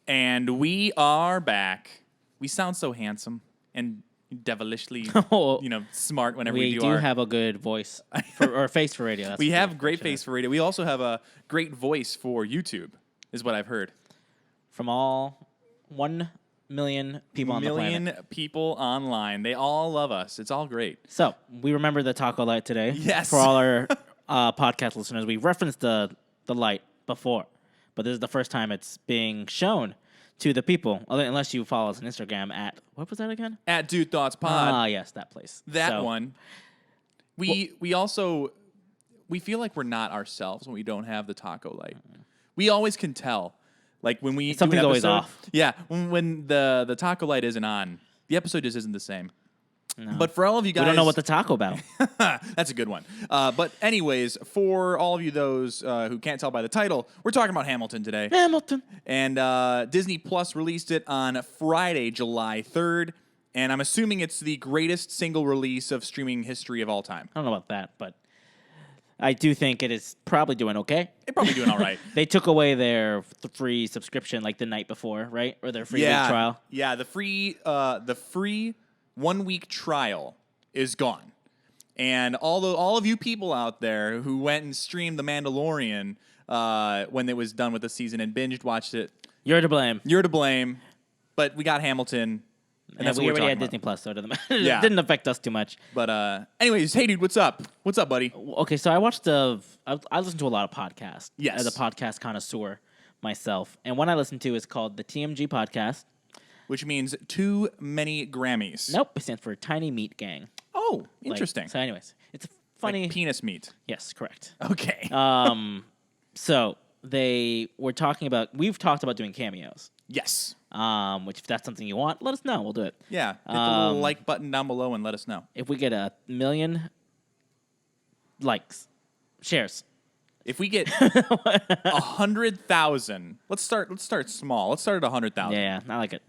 And we are back. We sound so handsome and devilishly, smart whenever we do We do have a good voice or face for radio. We have great face for radio. We also have a great voice for YouTube, is what I've heard. From all 1 million people on the planet. 1 million people online. They all love us. It's all great. So, we remember the taco light today. Yes. For all our podcast listeners. We referenced the light before, but this is the first time it's being shown to the people, unless you follow us on Instagram at, what was that again? At dudethoughtspod. Ah, yes, that place. That one. We feel like we're not ourselves when we don't have the taco light. We always can tell. Like when we something's always off. Yeah, when the taco light isn't on, the episode just isn't the same. No. But for all of you guys, we don't know what the taco about. That's a good one. But anyways, for all of you those who can't tell by the title, we're talking about Hamilton today. Hamilton. And Disney Plus released it on Friday, July 3rd. And I'm assuming it's the greatest single release of streaming history of all time. I don't know about that, but I do think it is probably doing okay. It's probably doing all right. They took away their free subscription like the night before, right? Or their free week trial. Yeah, the free 1 week trial is gone. And all of you people out there who went and streamed The Mandalorian when it was done with the season and watched it. You're to blame. You're to blame. But we got Hamilton. And that's we what we're already had talking Disney Plus, so it Yeah. didn't affect us too much. But anyways, hey dude, what's up? What's up, buddy? Okay, so I watched I listen to a lot of podcasts. Yes. As a podcast connoisseur myself. And one I listen to is called the TMG Podcast. Which means too many Grammys. Nope, it stands for Tiny Meat Gang. Oh, interesting. So anyways, it's a funny... Like penis meat. Yes, correct. Okay. So we've talked about doing cameos. Yes. Which if that's something you want, let us know. We'll do it. Yeah. Hit the little like button down below and let us know. If we get 1 million likes, shares. If we get 100,000, let's start small. Let's start at 100,000. Yeah, I like it.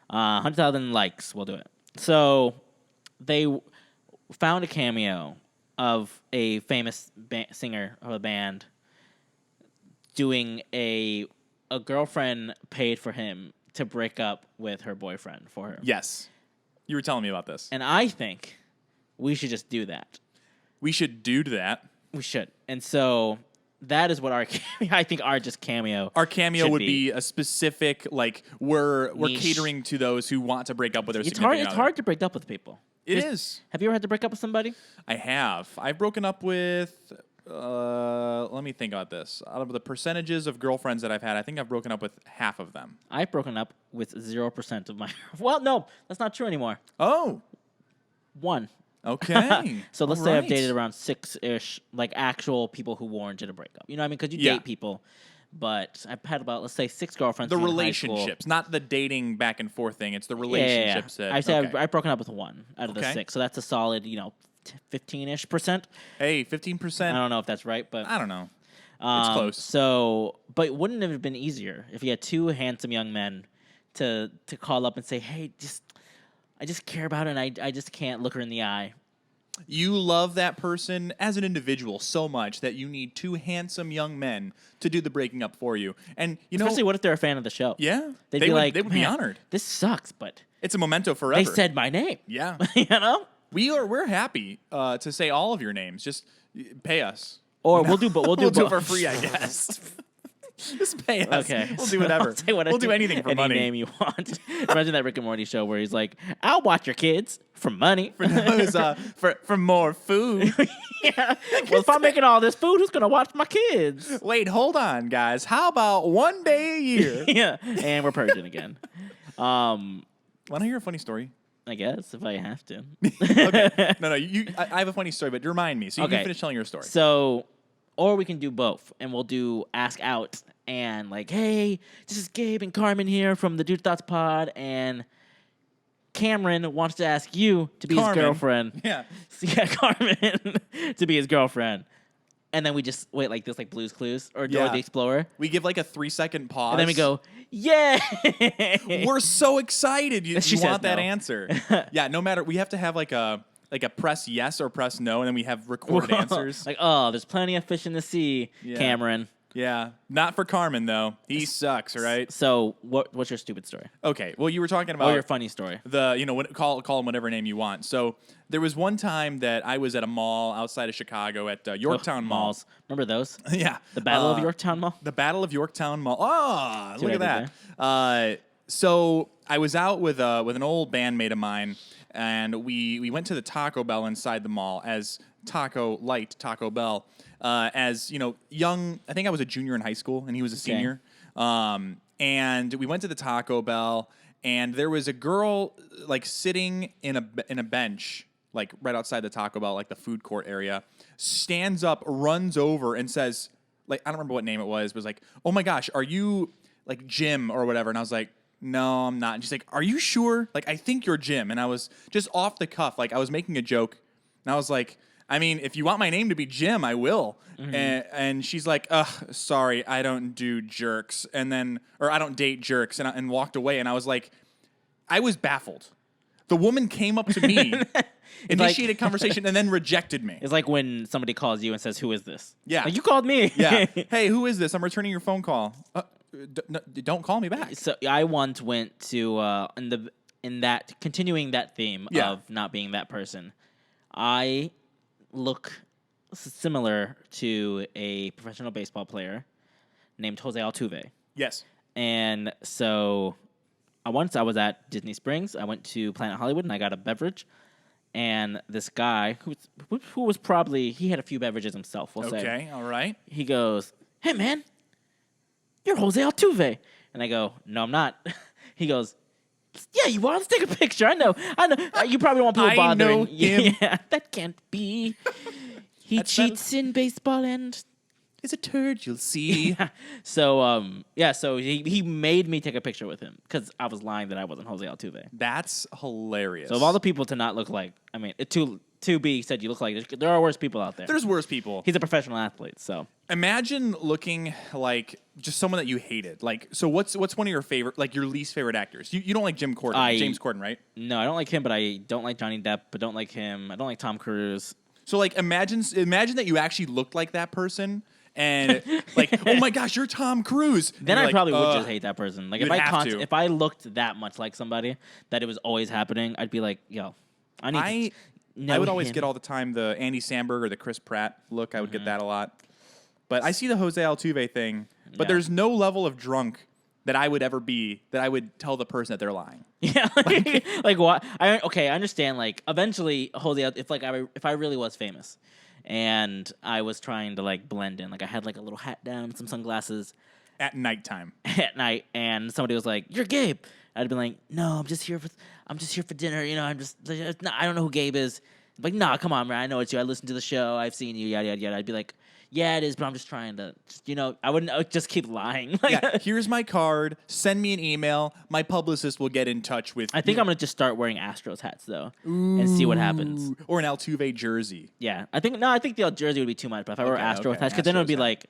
100,000 likes, we'll do it. So they found a cameo of a famous singer of a band doing a girlfriend paid for him to break up with her boyfriend for her. Yes. You were telling me about this. And I think we should just do that. We should do that. We should. And so that is what I think our just cameo. Our cameo would be a specific, like, we're catering to those who want to break up with their significant other. It's hard to break up with people. It is. Have you ever had to break up with somebody? I have. I've broken up with... let me think about this. Out of the percentages of girlfriends that I've had, I think I've broken up with half of them. I've broken up with 0% of my... Well, no, that's not true anymore. Oh. 1. Okay. So let's say I've dated around 6-ish, like actual people who warranted a breakup. You know what I mean? Because you date people. But I've had about, let's say, 6 girlfriends. The relationships, not the dating back and forth thing. It's the relationships. Yeah. I'd say I've broken up with 1 out of the 6. So that's a solid, 15-ish%. Hey, 15%. I don't know if that's right, but I don't know. It's close. So, but wouldn't it have been easier if you had 2 handsome young men to call up and say, "Hey, I just care about her, and I just can't look her in the eye." You love that person as an individual so much that you need 2 handsome young men to do the breaking up for you. And especially what if they're a fan of the show? Yeah, they'd be like, they would be honored. This sucks, but it's a memento forever. They said my name. Yeah, We're happy to say all of your names. Just pay us, or we'll do it for free, I guess. Just pay us. Okay, we'll do whatever. We'll do anything for any money. Name you want. Imagine that Rick and Morty show where he's like, "I'll watch your kids for money, for more food." Yeah. Well, if I'm making all this food, who's gonna watch my kids? Wait, hold on, guys. How about 1 day a year? Yeah, and we're purging again. Want to hear a funny story? I guess if I have to. Okay. No. I have a funny story, but remind me so you can finish telling your story. So, or we can do both, and we'll do Ask Out and like, hey, this is Gabe and Carmen here from the Dude Thoughts Pod, and Cameron wants to ask you to be his girlfriend. Yeah. Carmen to be his girlfriend. And then we just wait like this, like Blue's Clues or Dora the Explorer. We give like a 3-second pause. And then we go, yeah. We're so excited you want that no. answer. Yeah, no matter. We have to have like a press yes or press no, and then we have recorded answers. Like, oh, there's plenty of fish in the sea, Cameron. Yeah, not for Carmen though. He sucks, right? So what's your stupid story? Okay, well, you were talking about Or your funny story? call him whatever name you want. So there was one time that I was at a mall outside of Chicago at Yorktown Mall. Malls. Remember those? Yeah, The Battle of Yorktown Mall? The Battle of Yorktown Mall. Oh, See look what at I that. So I was out with an old bandmate of mine, and we went to the Taco Bell inside the mall as Taco Bell. As young, I think I was a junior in high school, and he was a senior. And we went to the Taco Bell, and there was a girl like sitting in a bench, like right outside the Taco Bell, like the food court area. Stands up, runs over, and says, like, I don't remember what name it was, but was like, "Oh my gosh, are you like Jim or whatever?" And I was like, "No, I'm not." And she's like, "Are you sure? Like, I think you're Jim." And I was just off the cuff, like I was making a joke, and I was like, I mean, if you want my name to be Jim, I will. Mm-hmm. And she's like, "Ugh, sorry, I don't do jerks." Or I don't date jerks, and walked away. And I was like, I was baffled. The woman came up to me, initiated conversation, and then rejected me. It's like when somebody calls you and says, "Who is this?" Yeah. Like, you called me. Yeah. Hey, who is this? I'm returning your phone call. Don't call me back. So I once went to continuing that theme of not being that person. I look similar to a professional baseball player named Jose Altuve. Yes. And so once I was at Disney Springs. I went to Planet Hollywood, and I got a beverage. And this guy, who was probably, he had a few beverages himself, we'll say. Okay, all right. He goes, "Hey, man, you're Jose Altuve." And I go, "No, I'm not." He goes, "Yeah, you are. Let's take a picture. I know. You probably don't want people bothering. I know him. Yeah, that can't be. He cheats in baseball and is a turd, you'll see." Yeah. So he made me take a picture with him because I was lying that I wasn't Jose Altuve. That's hilarious. So of all the people to not look like, I mean, to be said you look like, there are worse people out there. There's worse people. He's a professional athlete, so. Imagine looking like just someone that you hated. Like, so what's one of your favorite, like your least favorite actors? You don't like James Corden, right? No, I don't like him, but I don't like Johnny Depp, but don't like him. I don't like Tom Cruise. So like imagine that you actually looked like that person. And like, "Oh my gosh, you're Tom Cruise." Then I probably would just hate that person. Like if I looked that much like somebody that it was always happening, I'd be like, "Yo, I would always get all the time the Andy Samberg or the Chris Pratt look. I would get that a lot. But I see the Jose Altuve thing. But there's no level of drunk that I would ever be that I would tell the person that they're lying. Yeah, like what? I understand. Like eventually, Jose, if I really was famous. And I was trying to like blend in. Like I had like a little hat down, some sunglasses. At nighttime. At night, and somebody was like, "You're Gabe." I'd be like, "No, I'm just here for dinner. You know, I don't know who Gabe is." I'm like, "Nah, come on, man. I know it's you. I listened to the show. I've seen you. Yada yada yada." I'd be like, "Yeah, it is, but I'm just trying to, I would just keep lying." Yeah, here's my card. Send me an email. My publicist will get in touch with. I think I'm gonna just start wearing Astros hats though, and see what happens. Or an Altuve jersey. Yeah, I think the jersey would be too much. But if I wore Astros hats, because then it would be like,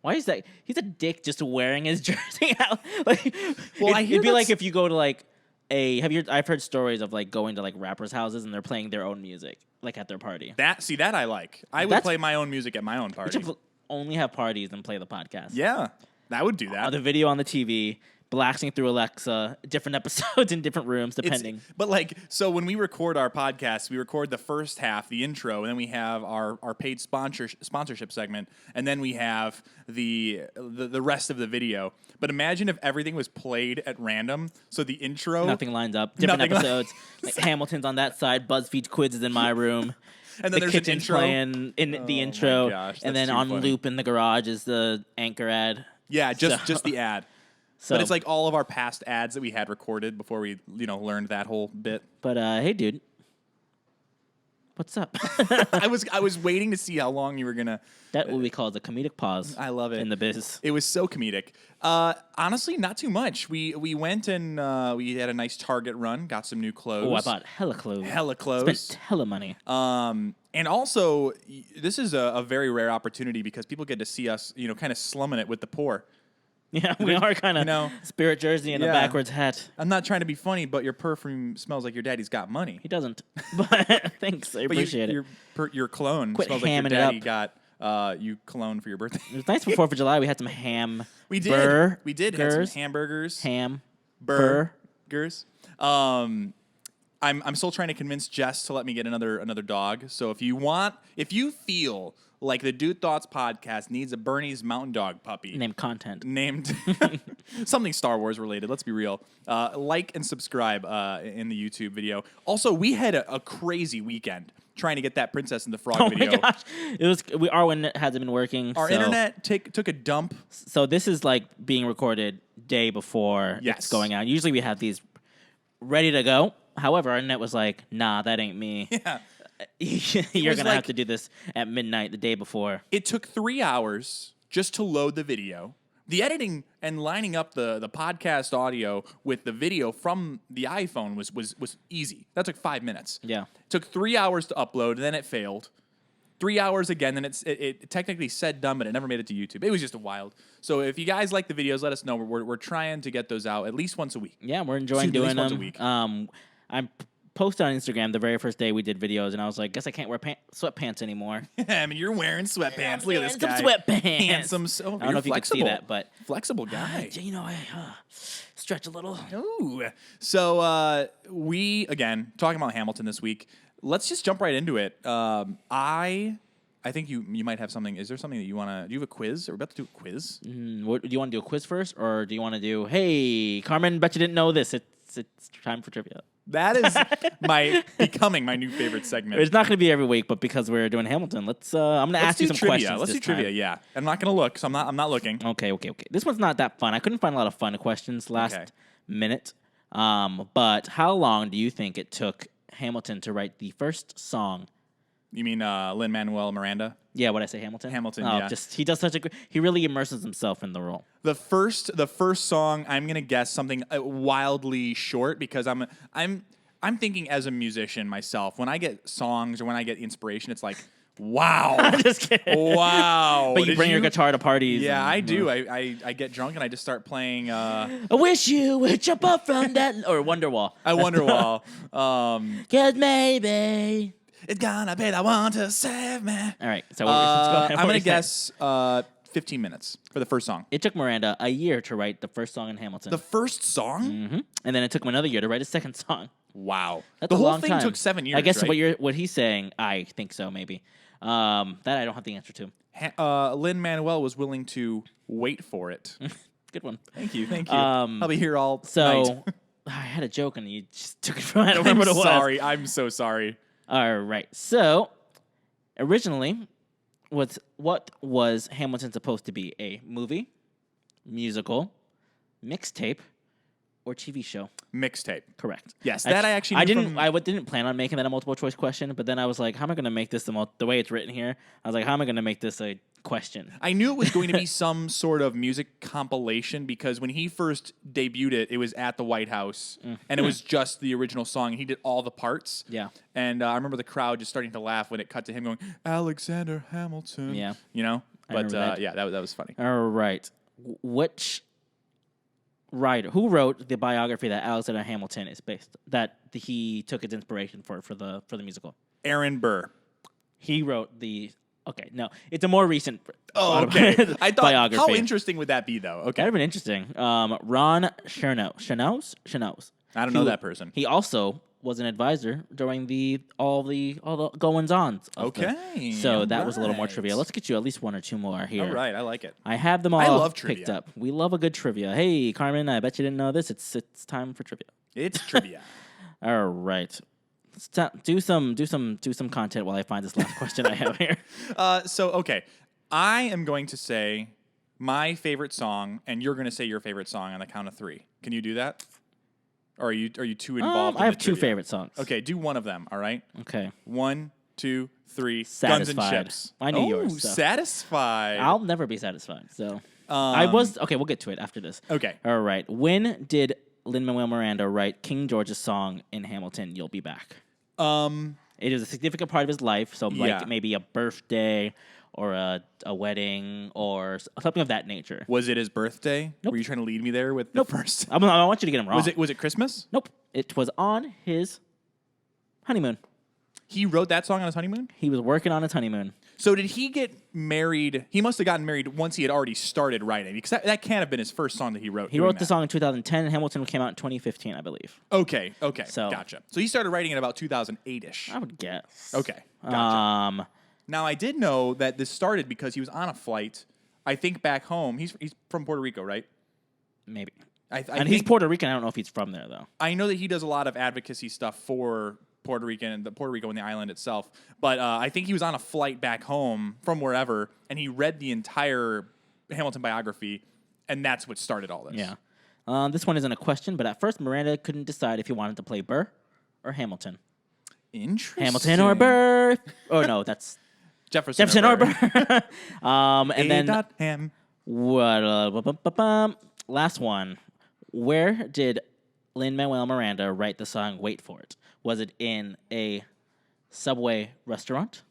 why is that? He's a dick just wearing his jersey out. Like, well, it'd be like if you go to like I've heard stories of like going to like rappers' houses and they're playing their own music like at their party. That I like. I would play my own music at my own party. We should only have parties and play the podcast. Yeah, that would do that. The video on the TV, blasting through Alexa, different episodes in different rooms, depending. But like, so when we record our podcast, we record the first half, the intro, and then we have our paid sponsorship segment, and then we have the rest of the video. But imagine if everything was played at random. So the intro, nothing lines up, different episodes. Like Hamilton's on that side, BuzzFeed's quiz is in my room. And then the kitchen's playing in the intro, my gosh, and then on funny. loop in the garage is the anchor ad. Yeah, just the ad. So, but it's like all of our past ads that we had recorded before we, learned that whole bit. But hey, dude, what's up? I was waiting to see how long you were gonna. That will be called the comedic pause. I love it in the biz. It was so comedic. Honestly, not too much. We went and we had a nice Target run. Got some new clothes. Oh, I bought hella clothes. Spent hella money. And also, this is a very rare opportunity because people get to see us, kind of slumming it with the poor. Yeah, we are kind of spirit jersey and a backwards hat. I'm not trying to be funny, but your perfume smells like your daddy's got money. He doesn't. But thanks, I appreciate it. Your cologne Quit smells like your daddy got you cologne for your birthday. It was nice for 4th of July. We had some ham. We did. We did have some hamburgers. Ham. Burgers. I'm still trying to convince Jess to let me get another dog. So if you feel like the Dude Thoughts podcast needs a Bernese Mountain Dog puppy named something Star Wars related. Let's be real. Like and subscribe in the YouTube video. Also, we had a crazy weekend trying to get that Princess and the Frog video. Oh my gosh, our internet hasn't been working. Our internet took a dump. So this is like being recorded day before it's going out. Usually we have these ready to go. However, our internet was like, nah, that ain't me. Yeah. You're going to have to do this at midnight the day before. It took 3 hours just to load the video. The editing and lining up the podcast audio with the video from the iPhone was easy. That took 5 minutes. Yeah. It took 3 hours to upload, then it failed. 3 hours again, then it technically said done, but it never made it to YouTube. It was just wild. So if you guys like the videos, let us know. We're trying to get those out at least once a week. Yeah, we're enjoying doing them. Once a week. I posted on Instagram the very first day we did videos, and I was like, guess I can't wear sweatpants anymore. I mean, you're wearing sweatpants. Look at this guy. Some sweatpants. Handsome. I don't know if you can see that, but flexible guy. You know, I stretch a little. Ooh. So we again talking about Hamilton this week. Let's just jump right into it. I think you might have something. Is there something that you want to? Do you have a quiz? Are we about to do a quiz? What, do you want to do a quiz first, or do you want to do? Hey, Carmen, bet you didn't know this. It's time for trivia. That is becoming my new favorite segment. It's not going to be every week, but because we're doing Hamilton, I'm going to ask you some questions. Let's do trivia. Yeah, I'm not going to look, so I'm not looking. Okay. This one's not that fun. I couldn't find a lot of fun questions last minute. But how long do you think it took Hamilton to write the first song? You mean Lin-Manuel Miranda? Yeah, what I say, Hamilton? Hamilton, yeah. He does such a good. He really immerses himself in the role. The first song, I'm gonna guess something wildly short because I'm thinking as a musician myself. When I get songs or when I get inspiration, it's like, wow, I'm just kidding. Wow. But you bring your guitar to parties. Yeah, I do. I get drunk and I just start playing. I wish you would jump up from that or Wonderwall. Wonderwall. 'Cause maybe. It's gonna be the one to save me. All right, so let's go. I'm gonna guess 15 minutes for the first song. It took Miranda a year to write the first song in Hamilton. The first song? Mm-hmm. And then it took him another year to write a second song. Wow. That's the a whole long thing time. took 7 years, I guess right? what he's saying, I think so, maybe. That I don't have the answer to. Lin-Manuel was willing to wait for it. Good one. Thank you. I'll be here all night. I had a joke and you just took it from I don't remember what it was. I'm so sorry. All right. So, originally, what was Hamilton supposed to be? A movie, musical, mixtape, or TV show? Mixtape. Correct. Yes, that I actually knew I didn't plan on making that a multiple choice question, but then I was like, how am I going to make this the way it's written here? I was like, how am I going to make this a question? I knew it was going to be some sort of music compilation because when he first debuted it was at the White House, and it was just the original song, and he did all the parts. Yeah. And I remember the crowd just starting to laugh when it cut to him going, Alexander Hamilton. Yeah. You know? But that. Yeah, that was funny. All right. Which writer, who wrote the biography that Alexander Hamilton is based, that he took its inspiration for the musical? Aaron Burr. He wrote the... Okay, no. It's a more recent okay. I thought, biography. How interesting would that be, though? Okay. That would have been interesting. Ron Chernow. I don't know that person. He also was an advisor during all the goings-ons. Okay. So that was a little more trivia. Let's get you at least one or two more here. All right, I like it. I have them all I love picked trivia. up. We love a good trivia. Hey, Carmen, I bet you didn't know this. It's time for trivia. It's trivia. All right. Do some content while I find this last question I have here. Okay. I am going to say my favorite song, and you're going to say your favorite song on the count of 3. Can you do that? Or are you too involved? I have two favorite songs. Okay, do one of them. All right. Okay. 1, 2, 3. Satisfied. Guns and Chips. I knew yours. So. Satisfied. I'll never be satisfied. So I was okay. We'll get to it after this. Okay. All right. When did Lin-Manuel Miranda write King George's song in Hamilton? You'll be back. It is a significant part of his life, so like maybe a birthday or a wedding or something of that nature. Was it his birthday? Nope. Were you trying to lead me there with the first? I want you to get him wrong. Was it Christmas? Nope. It was on his honeymoon. He wrote that song on his honeymoon? He was working on his honeymoon. So did he get married? He must have gotten married once he had already started writing, because that can't have been his first song that he wrote. He wrote the song in 2010, and Hamilton came out in 2015, I believe. Okay, So- gotcha. So he started writing in about 2008-ish. I would guess. Okay, gotcha. Now, I did know that this started because he was on a flight, I think back home. He's from Puerto Rico, right? Maybe. And He's Puerto Rican. I don't know if he's from there, though. I know that he does a lot of advocacy stuff for Puerto Rico and the island itself. But I think he was on a flight back home from wherever, and he read the entire Hamilton biography, and that's what started all this. Yeah. This one isn't a question, but at first Miranda couldn't decide if he wanted to play Burr or Hamilton. Interesting. Hamilton or Burr. Oh, no, that's Jefferson or or Burr. Burr. And then Ham. last one. Where did Lin-Manuel Miranda write the song Wait For It? Was it in a Subway restaurant,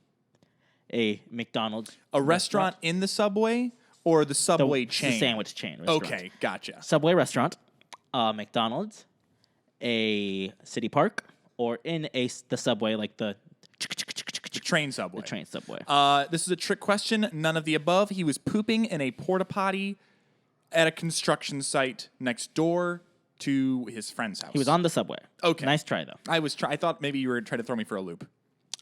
a McDonald's A restaurant in the Subway or the Subway chain? The sandwich chain restaurant. Okay, gotcha. Subway restaurant, McDonald's, a city park, or in the Subway, like the Train Subway. the train Subway. This is a trick question. None of the above. He was pooping in a porta potty at a construction site next door to his friend's house. He was on the Subway. Okay. Nice try, though. I thought maybe you were trying to throw me for a loop.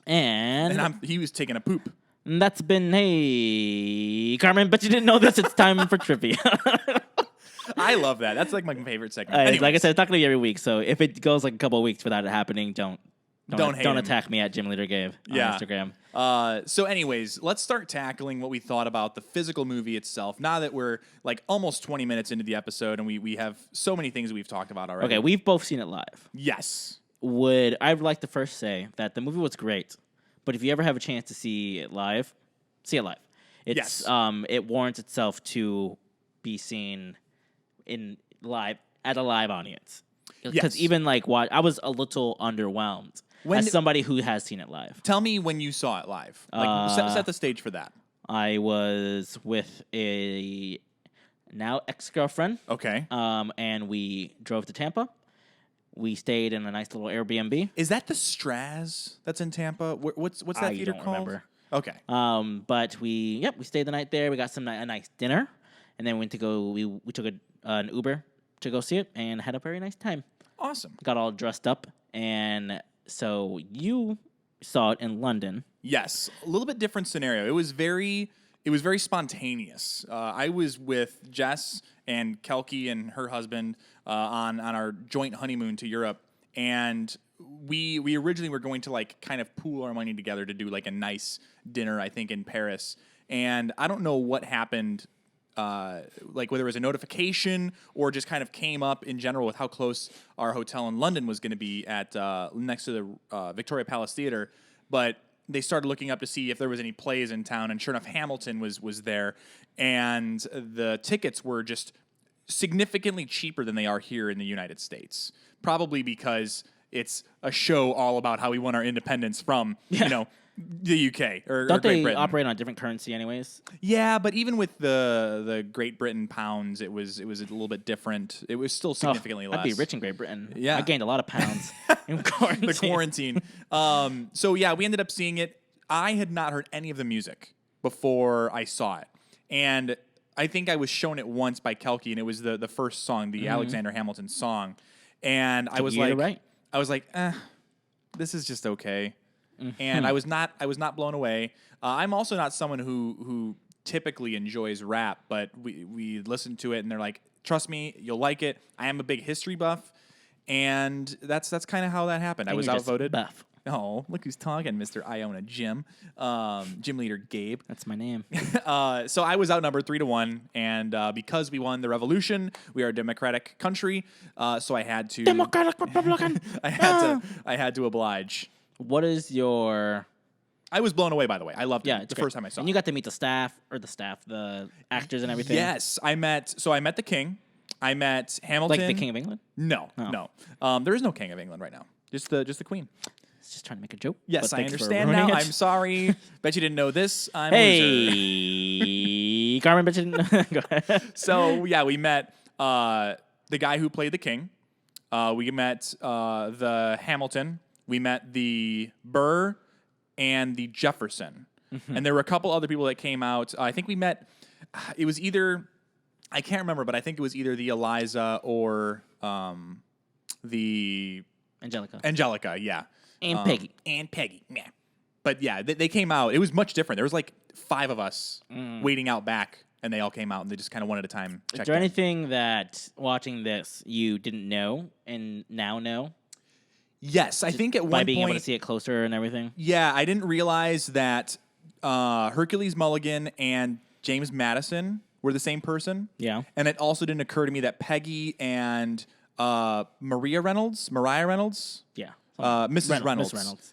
And He was taking a poop. that's been, hey, Carmen, but you didn't know this. It's time for trivia. I love that. That's like my favorite segment. Like I said, it's not going to be every week. So if it goes like a couple of weeks without it happening, don't hate him. attack me at gymleadergabe on Instagram. So anyways, let's start tackling what we thought about the physical movie itself. Now that we're like almost 20 minutes into the episode and we have so many things that we've talked about already. Okay, we've both seen it live. Yes. I'd like to first say that the movie was great, but if you ever have a chance to see it live, see it live. It's it warrants itself to be seen at a live audience. Because even like I was a little underwhelmed as somebody who has seen it live. Tell me when you saw it live. Like set the stage for that. I was with a now ex-girlfriend. Okay. And we drove to Tampa. We stayed in a nice little Airbnb. Is that the Straz that's in Tampa? What's that theater called? Remember. Okay. But we stayed the night there. We got a nice dinner, and then we took an Uber to go see it and had a very nice time. Awesome. Got all dressed up, and so you saw it in London. Yes, a little bit different scenario. It was very spontaneous. I was with Jess and Kelky and her husband on our joint honeymoon to Europe, and we originally were going to like kind of pool our money together to do like a nice dinner, I think, in Paris. And I don't know what happened, like whether it was a notification or just kind of came up in general with how close our hotel in London was going to be at next to the Victoria Palace Theatre, but they started looking up to see if there was any plays in town, and sure enough, Hamilton was there, and the tickets were just significantly cheaper than they are here in the United States. Probably because it's a show all about how we won our independence from, the UK or Don't Great they Britain. operate on a different currency anyways? Yeah, but even with the Great Britain pounds, it was a little bit different. It was still significantly less. I'd be rich in Great Britain. Yeah. I gained a lot of pounds in quarantine. The quarantine. So yeah, we ended up seeing it. I had not heard any of the music before I saw it, and I think I was shown it once by Kelky, and it was the first song, the Alexander Hamilton song, and I was like, this is just okay. And I was not blown away. I'm also not someone who typically enjoys rap, but we listened to it and they're like, trust me, you'll like it. I am a big history buff, and that's kind of how that happened. And I was you're just outvoted. buff. Oh, look who's talking, Mr. I own a gym. Gym leader Gabe. That's my name. So I was outnumbered 3-1, and because we won the revolution, we are a democratic country. So I had to Democratic Republican. I had to oblige. What is your... I was blown away, by the way. I loved it. Yeah, it's the great. first time I saw it. And you got to meet the actors and everything. Yes, I met the king. I met Hamilton. Like the King of England? No, Oh. no. There is no king of England right now. Just the queen. Just trying to make a joke. Yes, but I thanks for understand now. ruining it. I'm sorry. Bet you didn't know this. I'm a loser. Hey, Carmen, bet you didn't. Go ahead. So yeah, we met the guy who played the king. We met the Hamilton. We met the Burr and the Jefferson. and there were a couple other people that came out. I think we met. It was either I can't remember, but I think it was either the Eliza or the Angelica, yeah, And Peggy. Yeah. But yeah, they came out. It was much different. There was like 5 of us waiting out back, and they all came out, and they just kind of one at a time. Is there anything that watching this you didn't know and now know? Yes, I think at one point, by being able to see it closer and everything. Yeah, I didn't realize that Hercules Mulligan and James Madison were the same person. Yeah, and it also didn't occur to me that Peggy and Mariah Reynolds, yeah. Mrs. Reynolds, Reynolds.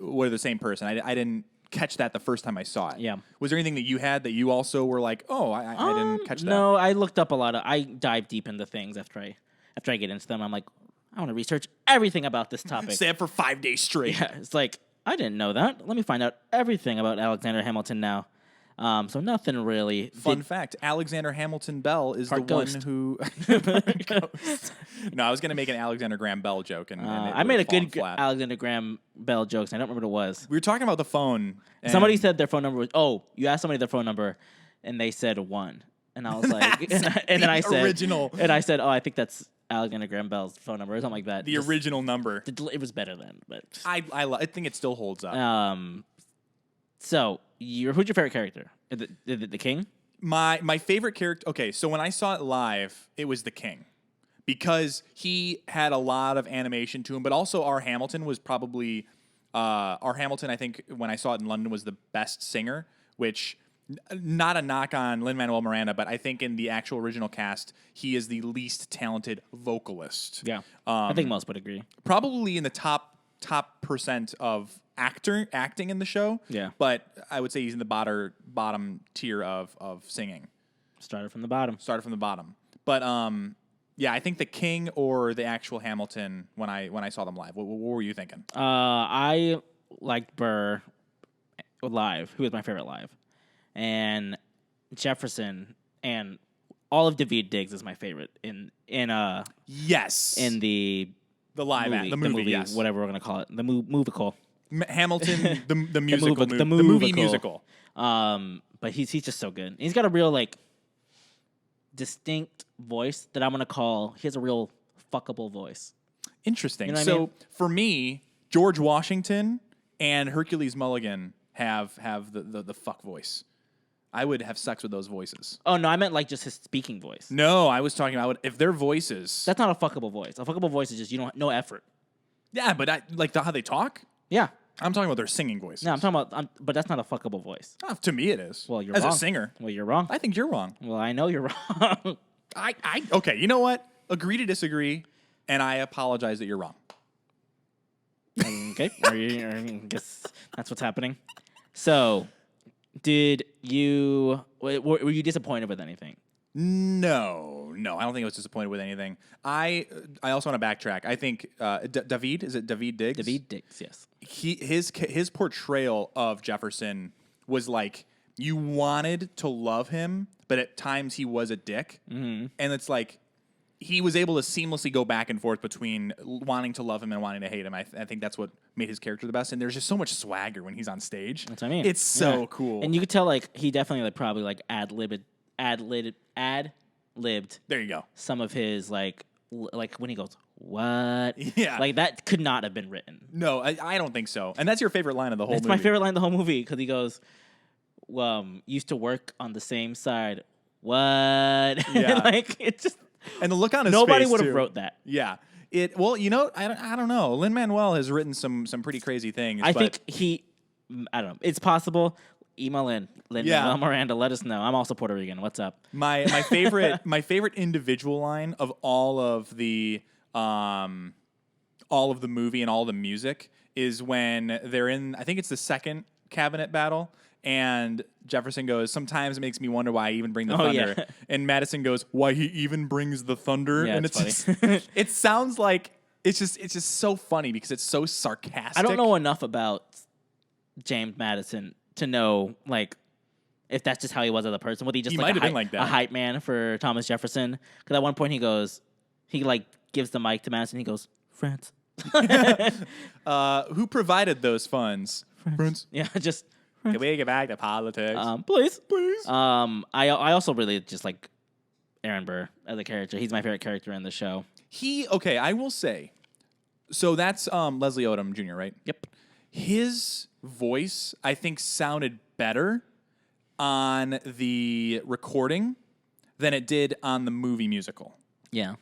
were the same person. I didn't catch that the first time I saw it. Yeah. Was there anything that you had that you also were like, oh, I didn't catch that? No, I looked up a lot of. I dive deep into things after I get into them. I'm like, I want to research everything about this topic. Stay up for 5 days straight. Yeah, it's like I didn't know that. Let me find out everything about Alexander Hamilton now. So nothing really. Fun fact: Alexander Hamilton Bell is the Ghost. one who. No, I was going to make an Alexander Graham Bell joke, and I made a good Alexander Graham Bell joke. I don't remember what it was. We were talking about the phone. Somebody said their phone number was. Oh, you asked somebody their phone number, and they said 1, and I was like, and then I said original, and I said, oh, I think that's Alexander Graham Bell's phone number or something like that. The original number. It was better then, but I think it still holds up. So who's your favorite character? Is it the King? My favorite character. Okay, so when I saw it live, it was the King, because he had a lot of animation to him, but also our Hamilton was probably our Hamilton. I think when I saw it in London was the best singer, which. Not a knock on Lin-Manuel Miranda, but I think in the actual original cast, he is the least talented vocalist. Yeah, I think most would agree. Probably in the top percent of acting in the show. Yeah, but I would say he's in the bottom tier of singing. Started from the bottom. But yeah, I think the King or the actual Hamilton when I saw them live. What were you thinking? I liked Burr live. Who was my favorite live? And Jefferson and all of Daveed Diggs is my favorite in yes, in the live movie, the movie, yes, whatever we're gonna call it, the musical. Hamilton, the musical, the movie musical. But he's just so good. He's got a real like distinct voice that I'm gonna call. He has a real fuckable voice. Interesting. You know so I mean? For me, George Washington and Hercules Mulligan have the fuck voice. I would have sex with those voices. Oh, no, I meant like just his speaking voice. No, I was talking about if their voices. That's not a fuckable voice. A fuckable voice is just no effort. Yeah, but like how they talk? Yeah. I'm talking about their singing voices. No, I'm talking about, but that's not a fuckable voice. To me, it is. Well, you're wrong. As a singer. Well, you're wrong. I think you're wrong. Well, I know you're wrong. Okay, you know what? Agree to disagree, and I apologize that you're wrong. Okay. I guess that's what's happening. So, were you disappointed with anything? No, I don't think I was disappointed with anything. I also want to backtrack. I think Daveed, is it Daveed Diggs? Daveed Diggs, yes. His portrayal of Jefferson was like you wanted to love him, but at times he was a dick, and it's like he was able to seamlessly go back and forth between wanting to love him and wanting to hate him. I think that's what made his character the best. And there's just so much swagger when he's on stage. That's what I mean. It's so cool. And you could tell like he definitely like probably like ad-libbed. There you go. Some of his like when he goes, what? Yeah. Like that could not have been written. No, I don't think so. And that's your favorite line of the whole movie. It's my favorite line of the whole movie because he goes, used to work on the same side. What? Yeah. Like it's just. And the look on his Nobody face, would have too. wrote that. Yeah. Well, you know, I don't know. Lin-Manuel has written some pretty crazy things. I think I don't know. It's possible. Email Lin-Manuel Miranda. Let us know. I'm also Puerto Rican. What's up? My favorite individual line of all of the movie and all the music is when they're in. I think it's the second cabinet battle. And Jefferson goes, sometimes it makes me wonder why I even bring the thunder. Yeah. And Madison goes, why he even brings the thunder. Yeah, and it's funny. It sounds like it's just so funny because it's so sarcastic. I don't know enough about James Madison to know like if that's just how he was as a person. Was he just like a hype man for Thomas Jefferson? Because at one point he like gives the mic to Madison. He goes, France. Who provided those funds? France. Yeah, just Can we get back to politics? Please. Please. I also really just like Aaron Burr as a character. He's my favorite character in the show. Okay, I will say, so that's Leslie Odom Jr., right? Yep. His voice, I think, sounded better on the recording than it did on the movie musical. Yeah.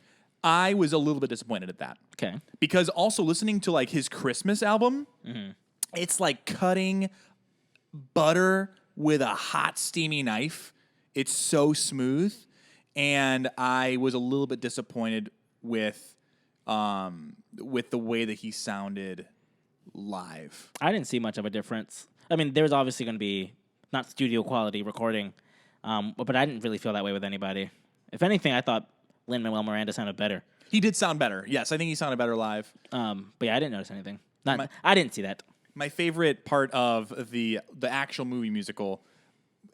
I was a little bit disappointed at that. Okay. Because also listening to like his Christmas album, it's like cutting butter with a hot, steamy knife. It's so smooth. And I was a little bit disappointed with the way that he sounded live. I didn't see much of a difference. I mean, there's obviously going to be not studio quality recording, but I didn't really feel that way with anybody. If anything, I thought Lin-Manuel Miranda sounded better. He did sound better. Yes, I think he sounded better live. But yeah, I didn't notice anything. I didn't see that. My favorite part of the actual movie musical,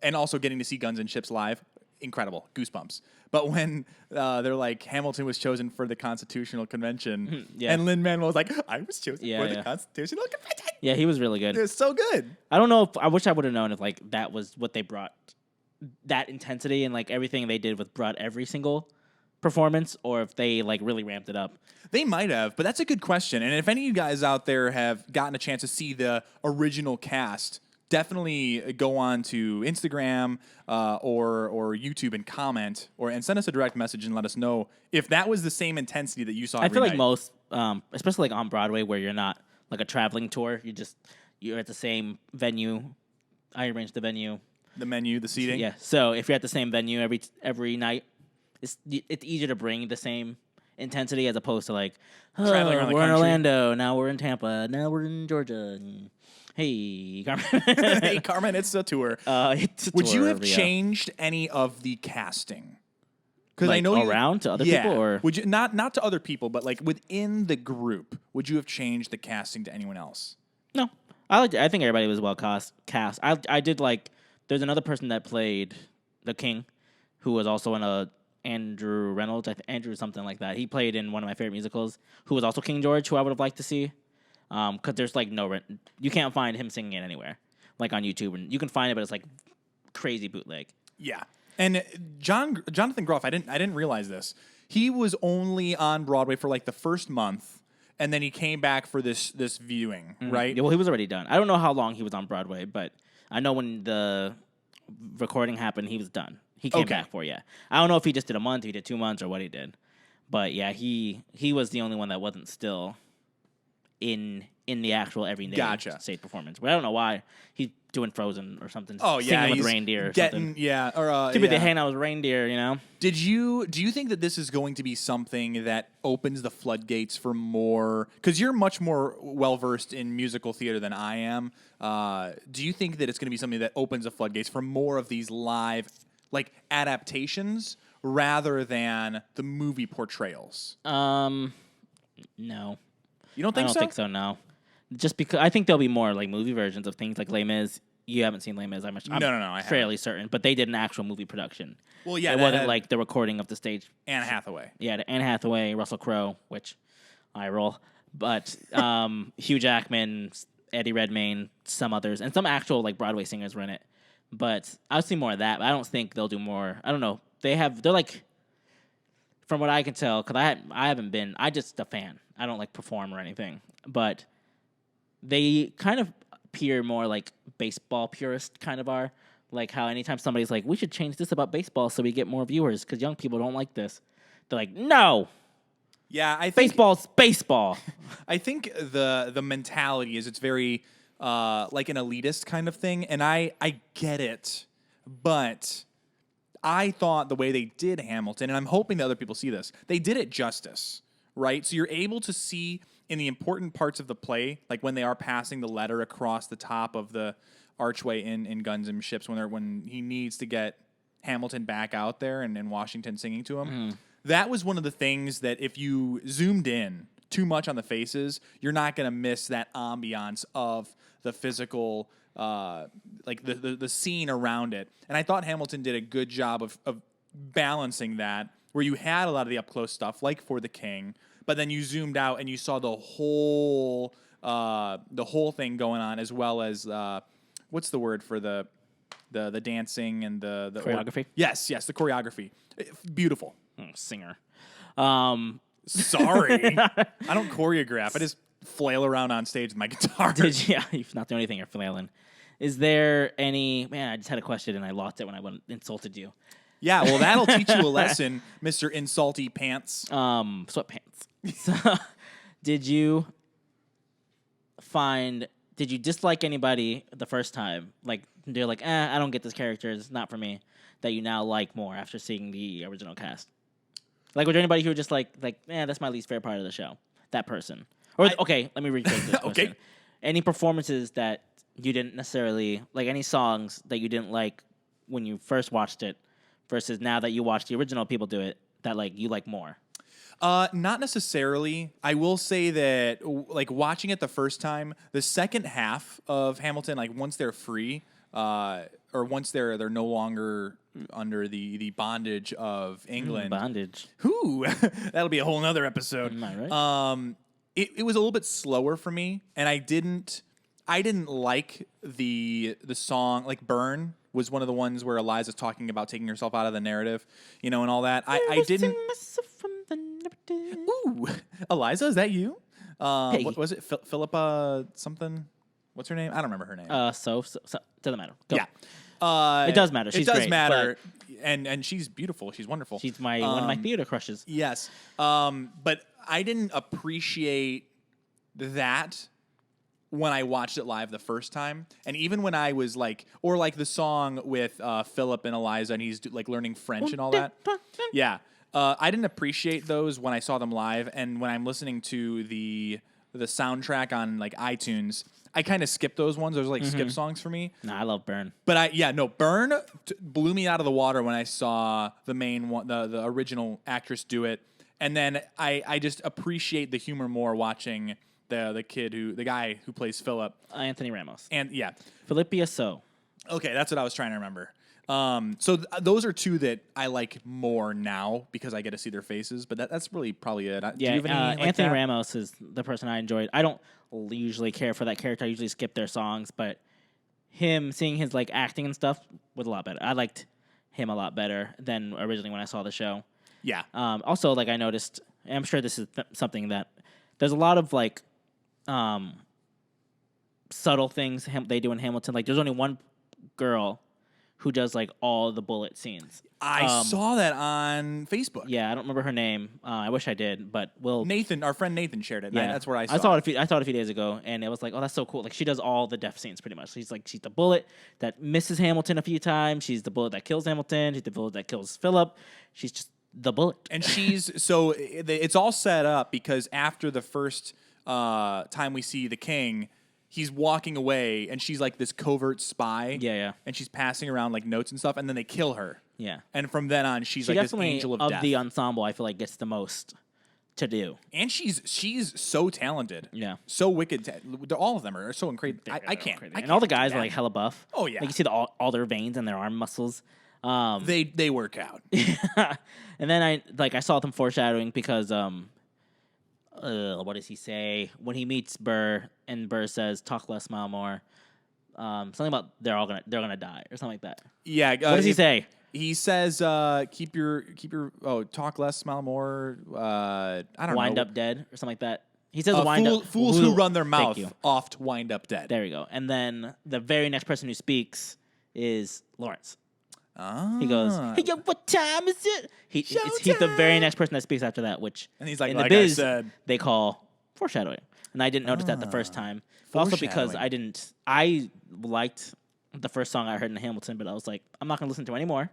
and also getting to see Guns and Ships live, incredible, goosebumps. But when they're like, Hamilton was chosen for the Constitutional Convention, and Lin-Manuel was like, I was chosen for the Constitutional Convention. Yeah, he was really good. It was so good. I don't know I wish I would have known if like that was what they brought, that intensity and like everything they did with brought every single performance, or if they like really ramped it up. They might have, but that's a good question. And if any of you guys out there have gotten a chance to see the original cast, definitely go on to Instagram or YouTube and comment and send us a direct message and let us know if that was the same intensity that you saw. I feel like most, especially like on Broadway, where you're not like a traveling tour, you're at the same venue. I arranged the venue, the menu, the seating. Yeah. So if you're at the same venue every night, it's easier to bring the same intensity as opposed to like traveling around the we're country. In Orlando, now we're in Tampa, now we're in Georgia. Hey, Carmen. Hey, Carmen, it's a tour. Would you have changed any of the casting? Because like I know around to other people, or would you not to other people, but like within the group, would you have changed the casting to anyone else? No, I think everybody was well cast. I did like. There's another person that played the king, who was also in a Andrew Reynolds, Andrew something like that. He played in one of my favorite musicals, who was also King George, who I would have liked to see. Because there's like you can't find him singing it anywhere, like on YouTube, and you can find it, but it's like crazy bootleg. Yeah, and Jonathan Groff, I didn't realize this. He was only on Broadway for like the first month, and then he came back for this viewing, right? Yeah, well, he was already done. I don't know how long he was on Broadway, but I know when the recording happened, he was done. He came back for I don't know if he just did a month, he did 2 months, or what he did, but yeah, he was the only one that wasn't still in the actual everyday stage performance. But I don't know why he's doing Frozen or something. Oh yeah, singing with reindeer or something. Yeah, or too bad they hang out with reindeer. You know. Do you think that this is going to be something that opens the floodgates for more? Because you're much more well versed in musical theater than I am. Do you think that it's going to be something that opens the floodgates for more of these live like adaptations rather than the movie portrayals? No. You don't think so? I don't think so, no. Just because I think there'll be more like movie versions of things like Les Mis. You haven't seen Les Mis, I'm fairly certain, but they did an actual movie production. Well, yeah, it wasn't like the recording of the stage. Anne Hathaway. Yeah, Anne Hathaway, Russell Crowe, which I roll, but Hugh Jackman, Eddie Redmayne, some others, and some actual like Broadway singers were in it. But I'll see more of that. But I don't think they'll do more. I don't know. They're like, from what I can tell, because I haven't been. I just a fan. I don't like perform or anything, but they kind of appear more like baseball purists kind of are. Like how anytime somebody's like, we should change this about baseball so we get more viewers because young people don't like this. They're like, no. Yeah, I think baseball's baseball. I think the mentality is it's very like an elitist kind of thing, and I get it, but I thought the way they did Hamilton, and I'm hoping that other people see this, they did it justice. Right? So you're able to see in the important parts of the play, like when they are passing the letter across the top of the archway in Guns and Ships, when he needs to get Hamilton back out there and Washington singing to him. That was one of the things that if you zoomed in too much on the faces, you're not going to miss that ambiance of the physical, like the scene around it. And I thought Hamilton did a good job of balancing that, where you had a lot of the up-close stuff, like For the King, but then you zoomed out and you saw the whole thing going on, as well as what's the word for the dancing and the Choreography? Yes, the choreography. Beautiful. Singer. Sorry. I don't choreograph. I just flail around on stage with my guitar. Yeah, not the only thing you're flailing. Is there any... Man, I just had a question and I lost it when I insulted you. Yeah, well, that'll teach you a lesson, Mr. Insulty Pants. Sweatpants. So, did you dislike anybody the first time? Like, they're like, I don't get this character. It's not for me. That you now like more after seeing the original cast? Like, was there anybody who just that's my least favorite part of the show? That person. Okay, let me rephrase this question. Okay. Any performances that you didn't necessarily... Like, any songs that you didn't like when you first watched it versus now that you watch the original people do it, that, like, you like more? Not necessarily. I will say that, like, watching it the first time, the second half of Hamilton, like, once they're free, or once they're no longer under the bondage of England. Bondage. Whoo! That'll be a whole nother episode. Am I right? It was a little bit slower for me, and I didn't like the song. Like, Burn was one of the ones where Eliza's talking about taking herself out of the narrative, and all that. I didn't. Ooh, Eliza, is that you? What was it? Philippa something? What's her name? I don't remember her name. So doesn't matter. Go. Yeah. It does matter. She's it does great, matter, and she's beautiful. She's wonderful. She's one of my theater crushes. Yes. But I didn't appreciate that when I watched it live the first time, and even when I was like, or like the song with Philip and Eliza, and he's like learning French and all that. Yeah. I didn't appreciate those when I saw them live, and when I'm listening to the soundtrack on like iTunes, I kind of skip those ones. Those are like skip songs for me. No, I love Burn. But Burn blew me out of the water when I saw the main one, the original actress do it, and then I just appreciate the humor more watching the guy who plays Philip, Anthony Ramos, and yeah, Philippia So. Okay, that's what I was trying to remember. So those are two that I like more now because I get to see their faces. But that's really probably it. Do you have any, like Anthony that? Ramos is the person I enjoyed. I don't usually care for that character. I usually skip their songs, but seeing his like acting and stuff was a lot better. I liked him a lot better than originally when I saw the show. Yeah. Also, like I noticed, and I'm sure this is something that there's a lot of like subtle things they do in Hamilton. Like there's only one girl who does like all the bullet scenes. I saw that on Facebook. Yeah, I don't remember her name. I wish I did, but Nathan, our friend Nathan shared it. Yeah, that's where I saw. I saw it a few days ago, and it was like, oh, that's so cool. Like she does all the death scenes pretty much. She's the bullet that misses Hamilton a few times. She's the bullet that kills Hamilton. She's the bullet that kills Philip. She's just the bullet. And so it's all set up because after the first time we see the king, he's walking away, and she's like this covert spy. Yeah. And she's passing around like notes and stuff, and then they kill her. Yeah. And from then on, she's She like this definitely, angel of death. Of the ensemble, I feel like gets the most to do. And she's so talented. Yeah. So wicked. All of them are so incredible. I can't. And all the guys are like hella buff. Oh, yeah. Like you see all their veins and their arm muscles. They work out. And then I saw them foreshadowing because what does he say when he meets Burr and Burr says talk less, smile more, something about they're gonna die or something like that. Yeah. What does he say? He says keep your talk less, smile more. I don't know. Wind up dead or something like that. He says fools who run their mouth oft wind up dead. There we go. And then the very next person who speaks is Lawrence. He goes, hey, yo, what time is it? He's the very next person that speaks after that, which and he's like, in like the biz, I said, they call foreshadowing. And I didn't notice that the first time. Also because I liked the first song I heard in Hamilton, but I was like, I'm not going to listen to any more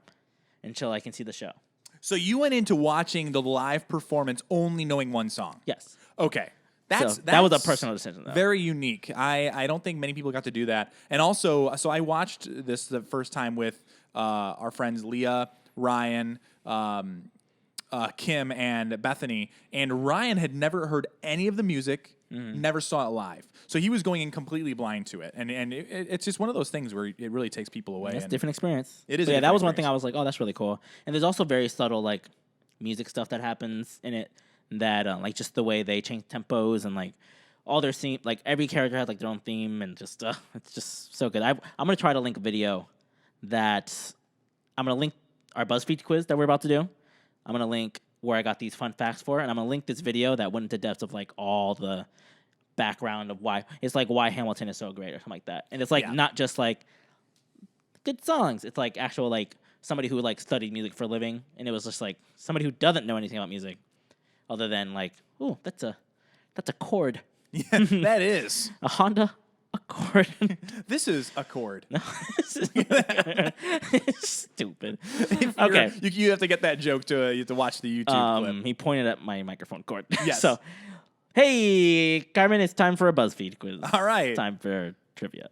until I can see the show. So you went into watching the live performance only knowing one song? Yes. Okay. That was a personal decision, though. Very unique. I don't think many people got to do that. And also, so I watched this the first time with our friends Leah, Ryan, Kim, and Bethany. And Ryan had never heard any of the music, never saw it live. So he was going in completely blind to it. And it's just one of those things where it really takes people away. It's a different experience. It is. Yeah, that was one thing I was like, oh, that's really cool. And there's also very subtle like music stuff that happens in it that like just the way they change tempos and like all their scene, like every character has like their own theme, and just it's just so good. I'm gonna try to link a video that I'm gonna link our BuzzFeed quiz that we're about to do. I'm gonna link where I got these fun facts for, and I'm gonna link this video that went into depths of like all the background of why it's like why Hamilton is so great or something like that. And it's like not just like good songs. It's like actual like somebody who like studied music for a living, and it was just like somebody who doesn't know anything about music other than like, oh, that's a chord. Yeah, that is a Honda Accord. This is a chord. No, it's stupid. Okay, you have to get that joke to you have to watch the YouTube clip. He pointed at my microphone cord. Yes. So, hey, Carmen, it's time for a BuzzFeed quiz. All right. It's time for trivia.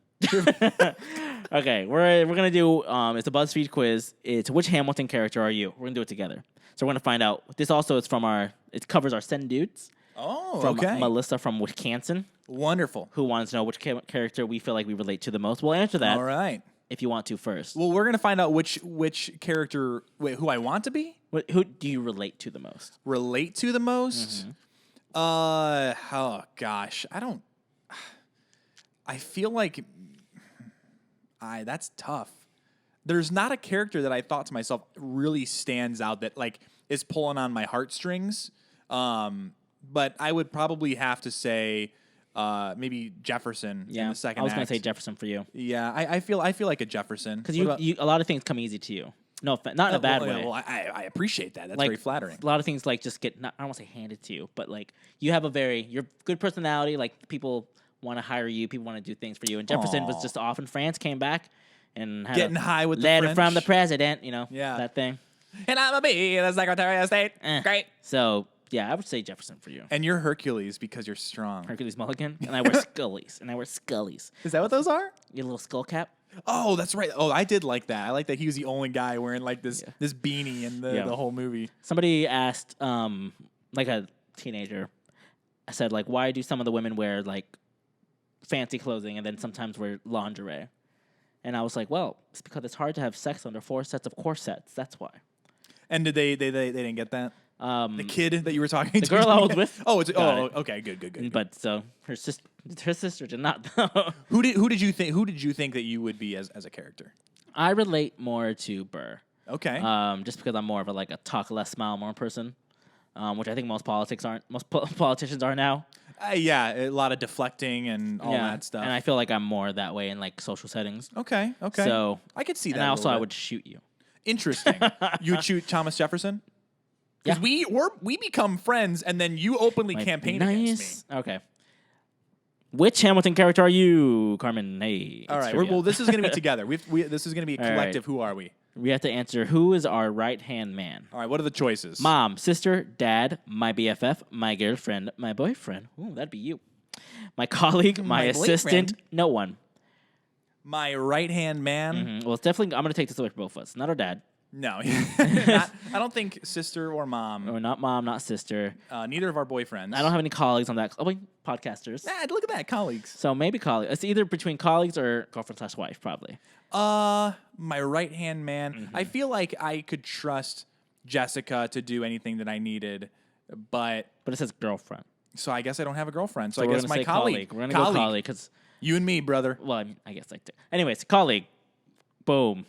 Okay, we're gonna do it's a BuzzFeed quiz. It's which Hamilton character are you? We're gonna do it together. So we're gonna find out. This also is from it covers our Send Dudes. Oh, from okay. Melissa from Wisconsin. Wonderful. Who wants to know which character we feel like we relate to the most? We'll answer that. All right. If you want to first. Well, we're gonna find out which character who I want to be. Who do you relate to the most? Relate to the most? Mm-hmm. Oh gosh, I feel like that's tough. There's not a character that I thought to myself really stands out that like is pulling on my heartstrings. But I would probably have to say maybe Jefferson in the second act. I was going to say Jefferson for you. Yeah, I feel like a Jefferson. Because you a lot of things come easy to you. No, not in a bad way. Well, I appreciate that. That's like, very flattering. A lot of things like just get, I don't want to say handed to you, but like you have you're good personality. Like people want to hire you. People want to do things for you. And Jefferson was just off in France, came back and had getting high with the letter French. from the president, yeah. that thing. And I'm a be the Secretary of State. Great. So, yeah, I would say Jefferson for you. And you're Hercules because you're strong. Hercules Mulligan. And I wear Scullies. Is that what those are? Your little skull cap. Oh, that's right. Oh, I did like that. I like that he was the only guy wearing like this beanie in the whole movie. Somebody asked, like a teenager, I said, like, why do some of the women wear like fancy clothing and then sometimes wear lingerie? And I was like, well, it's because it's hard to have sex under 4 sets of corsets. That's why. And did they didn't get that? The kid that you were talking to? The girl I was with. Okay, good. But so her sister did not. Who did you think that you would be as a character? I relate more to Burr. Okay. Just because I'm more of a talk less, smile more person, which I think most politicians are now. Yeah, a lot of deflecting and all that stuff. And I feel like I'm more that way in social settings. Okay. So I could see that. And also, I would shoot you. Interesting. You would shoot Thomas Jefferson? Because we become friends, and then you openly campaign against me. Okay. Which Hamilton character are you, Carmen? Hey. All right. Well, this is going to be together. This is going to be a collective. Right. Who are we? We have to answer who is our right-hand man. All right. What are the choices? Mom, sister, dad, my BFF, my girlfriend, my boyfriend. Ooh, that'd be you. My colleague, my assistant, boyfriend. No one. My right-hand man? Mm-hmm. Well, it's definitely, I'm going to take this away from both of us. Not our dad. No. I don't think sister or mom. Or not mom, not sister. Neither of our boyfriends. I don't have any colleagues on that. Oh, wait, podcasters. Look at that, colleagues. So maybe colleagues. It's either between colleagues or girlfriend/wife, probably. My right-hand man. Mm-hmm. I feel like I could trust Jessica to do anything that I needed, but it says girlfriend. So I guess I don't have a girlfriend. So I guess my colleague. We're going to go colleague because you and me, brother. Well, I guess I do. Anyways, colleague. Boom.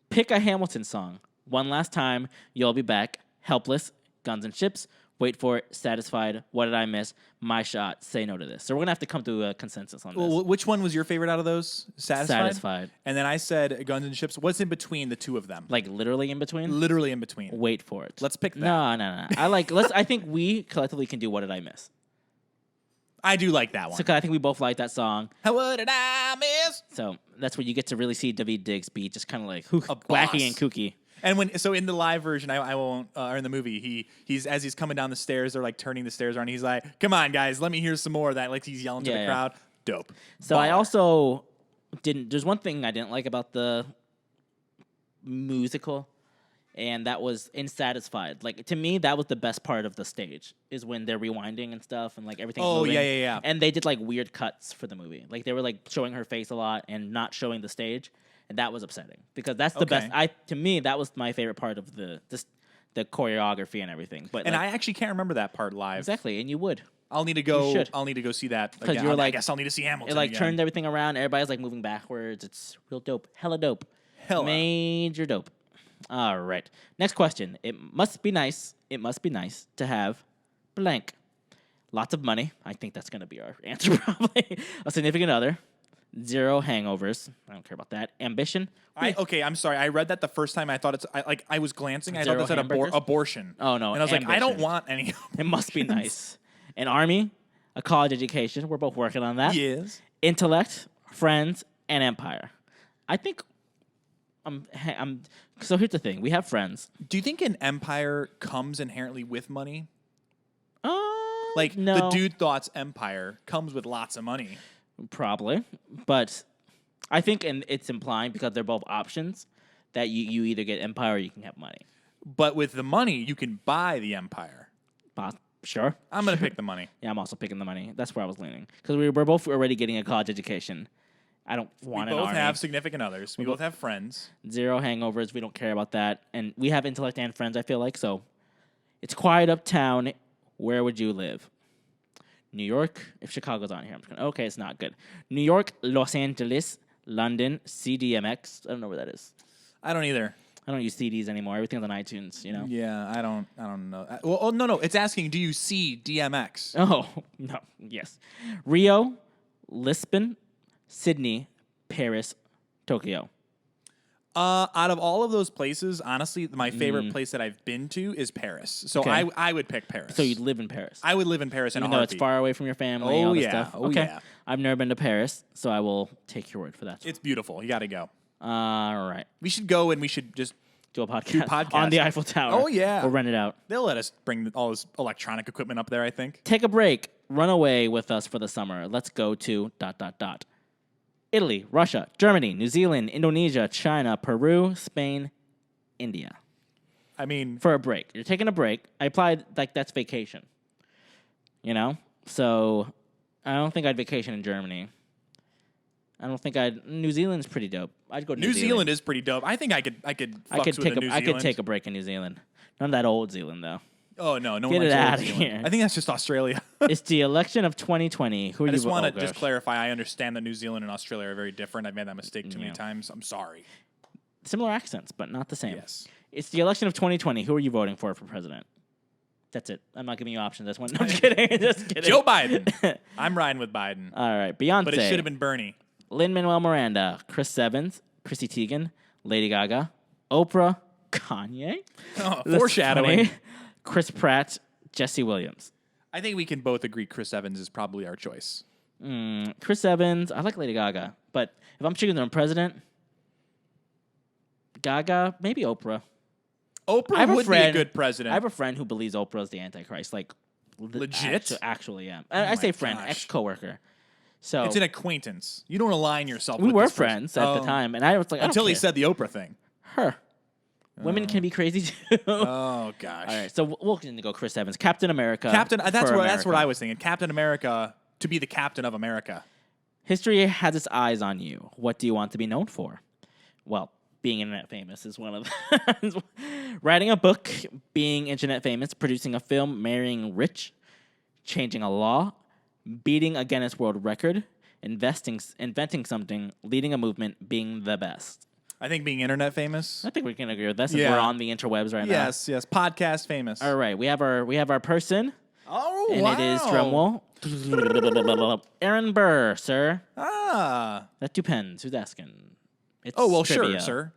Pick a Hamilton song. One last time. You'll be back. Helpless. Guns and Ships. Wait for it. Satisfied. What did I miss? My shot. Say no to this. So we're gonna have to come to a consensus on this. Well, which one was your favorite out of those? Satisfied. And then I said Guns and Ships. What's in between the two of them? Like literally in between? Literally in between. Wait for it. Let's pick that. No. I think we collectively can do What Did I Miss? I do like that one. So I think we both like that song. What did I miss? So that's where you get to really see David Diggs be just kind of like wacky and kooky. And in the live version, I won't, or in the movie, he's as he's coming down the stairs, they're like turning the stairs around. He's like, "Come on, guys, let me hear some more of that." Like he's yelling to the crowd. Dope. So I also didn't. There's one thing I didn't like about the musical, and that was Insatisfied. Like to me, that was the best part of the stage is when they're rewinding and stuff and like everything's moving. Yeah. And they did like weird cuts for the movie. Like they were like showing her face a lot and not showing the stage. And that was upsetting because that's the best. To me, that was my favorite part of the choreography and everything. But I actually can't remember that part live. Exactly, and you would. I'll need to go. You should. I'll need to go see that. Because again. you were I like, guess I'll need to see Hamilton. it like again. turned everything around. Everybody's like moving backwards. It's real dope. Hella dope. Hella. Major dope. All right. Next question. It must be nice. It must be nice to have blank. Lots of money. I think that's going to be our answer probably. A significant other. 0 hangovers. I don't care about that. Ambition. I'm sorry. I read that the first time. I thought I was glancing. I thought 0 that said hamburgers? abortion. Oh, no. And I was like, I don't ambition. want any. It must be nice. An army. A college education. We're both working on that. Yes. Intellect. Friends. And empire. I think so here's the thing. We have friends. Do you think an empire comes inherently with money? Like no. the Dude Thoughts empire comes with lots of money. Probably. But I think it's implying, because they're both options, that you either get empire or you can have money. But with the money, you can buy the empire. Sure. I'm going to pick the money. Yeah, I'm also picking the money. That's where I was leaning. Because we're both already getting a college education. I don't want an We both army. have significant others. We both have friends. 0 hangovers. We don't care about that. And we have intellect and friends, I feel like. So it's quiet uptown. Where would you live? New York. If Chicago's on here, I'm just going, okay, it's not good. New York, Los Angeles, London, CDMX. I don't know where that is. I don't either. I don't use CDs anymore. Everything's on iTunes, you know? Yeah, I don't know. Well, no. It's asking, do you see DMX? Oh, no. Yes. Rio, Lisbon, Sydney, Paris, Tokyo. Out of all of those places, honestly, my favorite place that I've been to is Paris. So Okay. I would pick Paris. So you'd live in Paris. I would live in Paris in Even a though it's heartbeat. far away from your family, Oh, all this yeah. stuff. Oh, Okay. yeah. I've never been to Paris, so I will take your word for that. It's beautiful. You got to go. All right. We should go and we should just. Do a podcast, podcast. on the Eiffel Tower. Oh, yeah. We'll rent it out. They'll let us bring all this electronic equipment up there, I think. Take a break. Run away with us for the summer. Let's go to ... Italy, Russia, Germany, New Zealand, Indonesia, China, Peru, Spain, India. I mean, For a break. You're taking a break. I applied like that's vacation. You know? So I don't think I'd vacation in Germany. I don't think New Zealand's pretty dope. I'd go to New Zealand is pretty dope. I think I could I could with take New I could Zealand. take a break in New Zealand. None of that old Zealand though. Oh no, no Get one it likes outta New Zealand. here. I think that's just Australia. It's the election of 2020. Who are I you just want to oh, just gosh. clarify. I understand that New Zealand and Australia are very different. I've made that mistake too many Yeah. times. I'm sorry. Similar accents, but not the same. Yes. It's the election of 2020. Who are you voting for president? That's it. I'm not giving you options. That's one. No, I'm just kidding. Just kidding. Joe Biden. I'm riding with Biden. All right. Beyonce. But it should have been Bernie. Lin-Manuel Miranda, Chris Evans, Chrissy Teigen, Lady Gaga, Oprah, Kanye. Oh, That's foreshadowing. funny. Chris Pratt, Jesse Williams. I think we can both agree Chris Evans is probably our choice. Chris Evans. I like Lady Gaga, but if I'm choosing a president, Gaga, maybe Oprah. Oprah would be a good president. I have a friend who believes Oprah's the Antichrist. Like Legit? Actually, yeah. Oh I say my friend, gosh. ex-coworker. So It's an acquaintance. You don't align yourself we with were this person. friends at the Oh. time, and I was like, I don't Until he care. said the Oprah thing. her. Women can be crazy too. Oh gosh. All right, so we'll continue to go Chris Evans, Captain America. Captain. That's for what America. I was thinking. Captain America to be the captain of America. History has its eyes on you. What do you want to be known for? Well, being internet famous is one of them. Writing a book, being internet famous, producing a film, marrying rich, changing a law, beating a Guinness World Record, inventing something, leading a movement, being the best. I think being internet famous. I think we can agree with that since Yeah. we're on the interwebs right now. Yes, yes. Podcast famous. All right, we have our person, Oh, and wow. it is drumroll. Aaron Burr, sir. Ah. That depends. Who's asking? It's Oh, well, trivia. sure,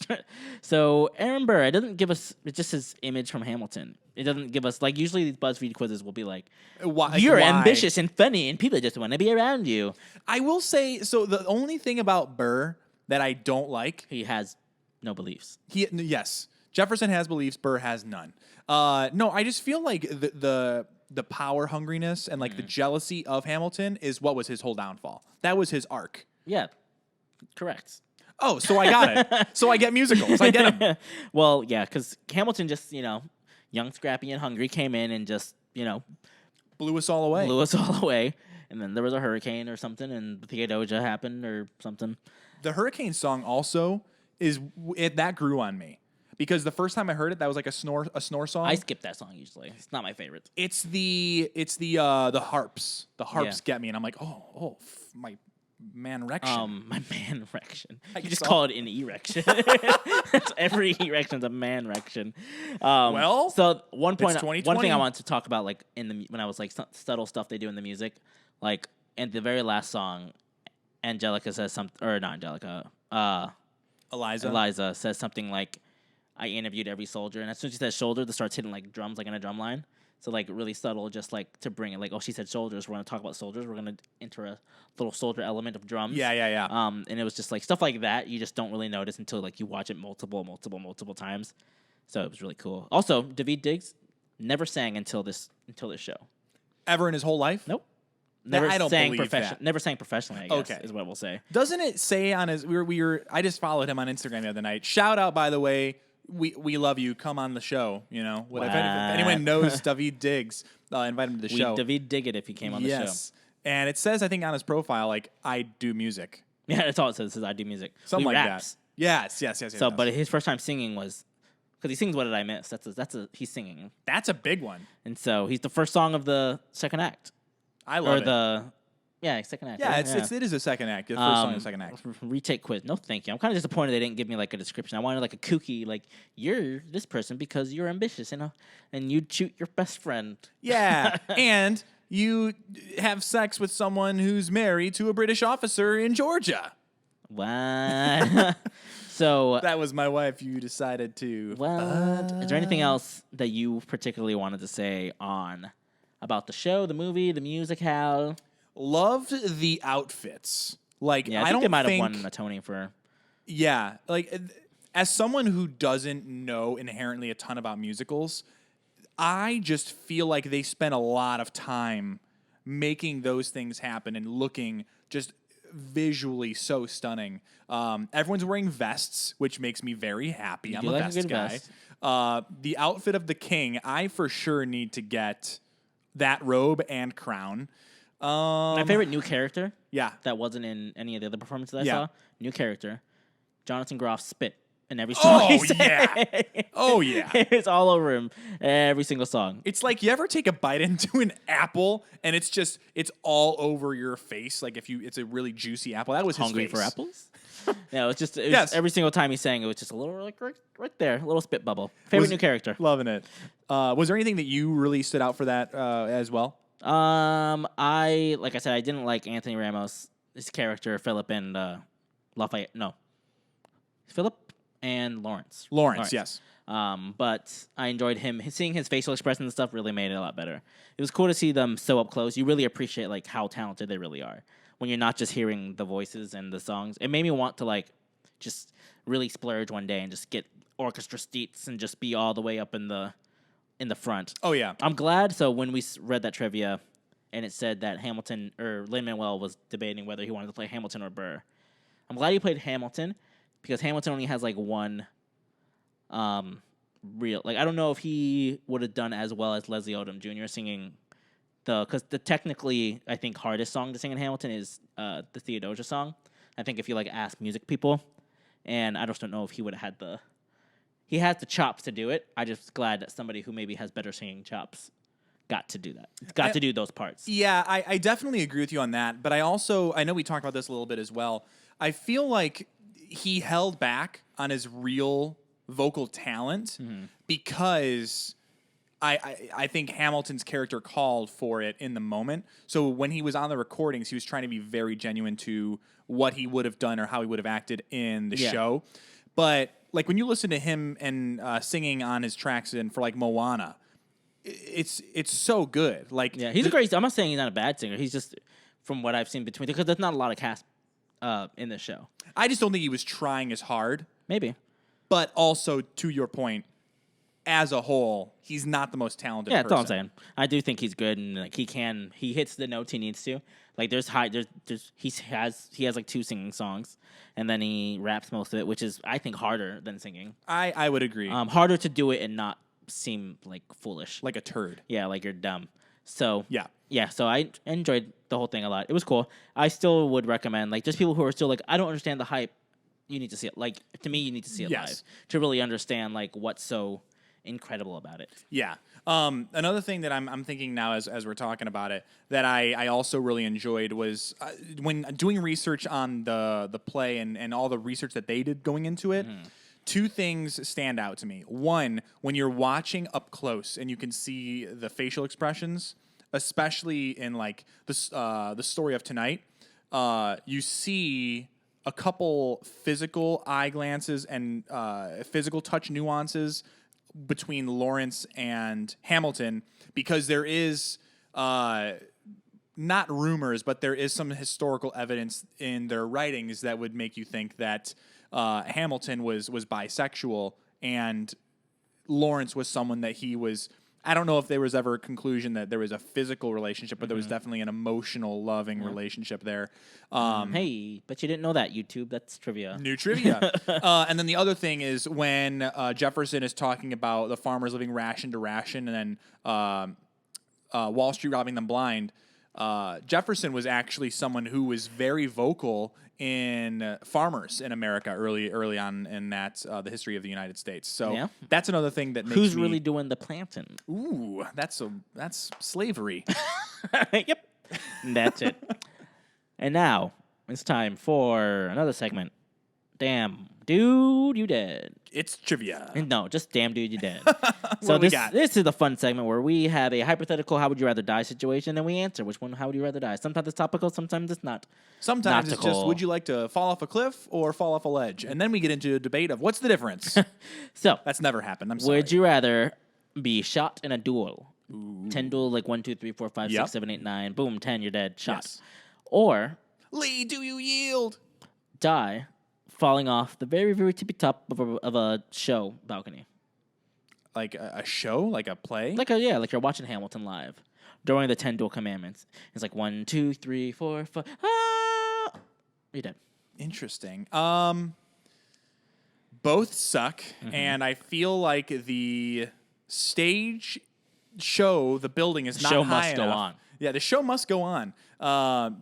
sir. So Aaron Burr, it doesn't give us. It's just his image from Hamilton. It doesn't give us like usually these BuzzFeed quizzes will be like, Why, you're why? ambitious and funny, and people just want to be around you. I will say, so the only thing about Burr that I don't like, He has no beliefs. yes, Jefferson has beliefs, Burr has none. No, I just feel like the power hungriness and like the jealousy of Hamilton is what was his whole downfall. That was his arc. Yeah, correct. Oh, so I got it. So I get musicals. I get them. Well, yeah, because Hamilton just young, scrappy, and hungry came in and just Blew us all away. blew us all away. And then there was a hurricane or something, and the Theodosia happened or something. The Hurricane song also that grew on me because the first time I heard it, that was like a snore song. I skip that song usually. It's not my favorite. It's the harps. The harps get me, and I'm like, my man erection. My man erection. You I just saw- call it an erection. Every erection is a man erection. Well, so one thing 2020. I wanted to talk about, like when I was like subtle stuff they do in the music, like in the very last song, Angelica says something, or not Angelica, Eliza says something like, "I interviewed every soldier," and as soon as she says shoulder, that starts hitting like drums, like in a drum line. So like really subtle, just like to bring it, like, oh, she said soldiers. We're gonna talk about soldiers. We're gonna enter a little soldier element of drums. Yeah. And it was just like stuff like that. You just don't really notice until like you watch it multiple times. So it was really cool. Also, David Diggs never sang until this show. Ever in his whole life? Nope. Never I don't sang believe that. Never sang professionally, I guess, Okay. is what we'll say. Doesn't it say on his? We were. I just followed him on Instagram the other night. Shout out, by the way. We love you. Come on the show. You know, if anyone knows David Diggs, invite him to the show. David dig it if he came on the show. And it says, I think on his profile, like, I do music. Yeah, that's all it says. It says I do music. Something He like raps. that. Yes. So, but his first time singing was because he sings "What Did I Miss?" He's singing, that's a big one. and so he's the first song of the second act. I love it. Second act. Yeah, right? it is a second act. The first song of the second act. Retake quiz. No, thank you. I'm kind of disappointed they didn't give me like a description. I wanted like a kooky, like, you're this person because you're ambitious, and you'd shoot your best friend. Yeah, and you have sex with someone who's married to a British officer in Georgia. What? So That was my wife. You decided to. what? Is there anything else that you particularly wanted to say about the show, the movie, the music, Hal? Loved the outfits. Like, Yeah, I I think don't they might think have won a Tony for. Yeah, like as someone who doesn't know inherently a ton about musicals, I just feel like they spent a lot of time making those things happen and looking just visually so stunning. Everyone's wearing vests, which makes me very happy. I'm do a like a vest good guy. vest. The outfit of the king, I for sure need to get that robe and crown. My favorite new character Yeah. that wasn't in any of the other performances I Yeah. saw. New character, Jonathan Groff spit in every song. he sang. yeah. Oh, yeah. It's all over him. Every single song. It's like you ever take a bite into an apple and it's all over your face. Like it's a really juicy apple. That was his Hungry face. for apples? No, it was Yes. every single time he sang, it was just a little like right there, a little spit bubble. Favorite new character. Loving it. Was there anything that you really stood out for that as well? Like I said, I didn't like Anthony Ramos, his character Philip and Lafayette. No, Philip and Lawrence. Lawrence, yes. But I enjoyed him. Seeing his facial expressions and stuff really made it a lot better. It was cool to see them so up close. You really appreciate like how talented they really are when you're not just hearing the voices and the songs. It made me want to like just really splurge one day and just get orchestra seats and just be all the way up in the front. Oh, yeah. I'm glad. So when we read that trivia, and it said that Hamilton or Lin-Manuel was debating whether he wanted to play Hamilton or Burr. I'm glad he played Hamilton because Hamilton only has like one real. Like I don't know if he would have done as well as Leslie Odom Jr. singing because the technically I think hardest song to sing in Hamilton is the Theodosia song. I think if you like ask music people, and I just don't know if he would have had He has the chops to do it. I'm just glad that somebody who maybe has better singing chops got to do that. Got to do those parts. Yeah, I definitely agree with you on that. But I know we talked about this a little bit as well. I feel like he held back on his real vocal talent because I think Hamilton's character called for it in the moment. So when he was on the recordings, he was trying to be very genuine to what he would have done or how he would have acted in the show. But like when you listen to him and singing on his tracks for like Moana, it's so good. Like he's a great. I'm not saying he's not a bad singer. He's just from what I've seen between because there's not a lot of cast in this show. I just don't think he was trying as hard. Maybe, but also to your point, as a whole, he's not the most talented. Yeah, person. that's all I'm saying. I do think he's good and like he hits the notes he needs to. Like there's he has like 2 singing songs, and then he raps most of it, which is I think harder than singing. I would agree. Harder to do it and not seem like foolish, like a turd. Yeah, like you're dumb. So yeah. So I enjoyed the whole thing a lot. It was cool. I still would recommend like there's people who are still like I don't understand the hype You need to see it. Like, to me, you need to see it Yes. live to really understand, like, what's so incredible about it. Yeah. Another thing that I'm thinking now as we're talking about it that I also really enjoyed was when doing research on the play and all the research that they did going into it. Two things stand out to me. One, when you're watching up close and you can see the facial expressions, especially in like the story of tonight, you see a couple physical eye glances and physical touch nuances between Lawrence and Hamilton, because there is not rumors, but there is some historical evidence in their writings that would make you think that Hamilton was bisexual and Lawrence was someone that he was. I don't know if there was ever a conclusion that there was a physical relationship, but there was definitely an emotional, loving relationship there. Hey, but you didn't know that, YouTube. That's trivia. New trivia. And then the other thing is when Jefferson is talking about the farmers living ration to ration and then Wall Street robbing them blind, Jefferson was actually someone who was very vocal in farmers in America early on in that the history of the United States. So that's another thing that makes Who's really doing the planting? Ooh, that's slavery. Yep, that's it. And now it's time for another segment. Damn, dude, you dead. It's trivia. No, just damn, dude, you dead. So this is the fun segment where we have a hypothetical "How would you rather die" situation, and we answer which one. How would you rather die? Sometimes it's topical, sometimes it's not. Sometimes it's just, would you like to fall off a cliff or fall off a ledge? And then we get into a debate of what's the difference. So that's never happened. I'm sorry. Would you rather be shot in a duel? 10 duel, like 1, 2, 3, 4, 5, 6, 7, 8, 9. Boom, 10, you're dead. Shot. Yes. Or Lee, do you yield? die falling off the very, very tippy top of a show balcony. Like a show? Like a play? Like you're watching Hamilton live during the 10 duel commandments. It's like 1, 2, 3, 4, 5. Ah! You're dead. Interesting. Both suck, and I feel like the stage show, the building is not high enough. Show must go on. Yeah, the show must go on.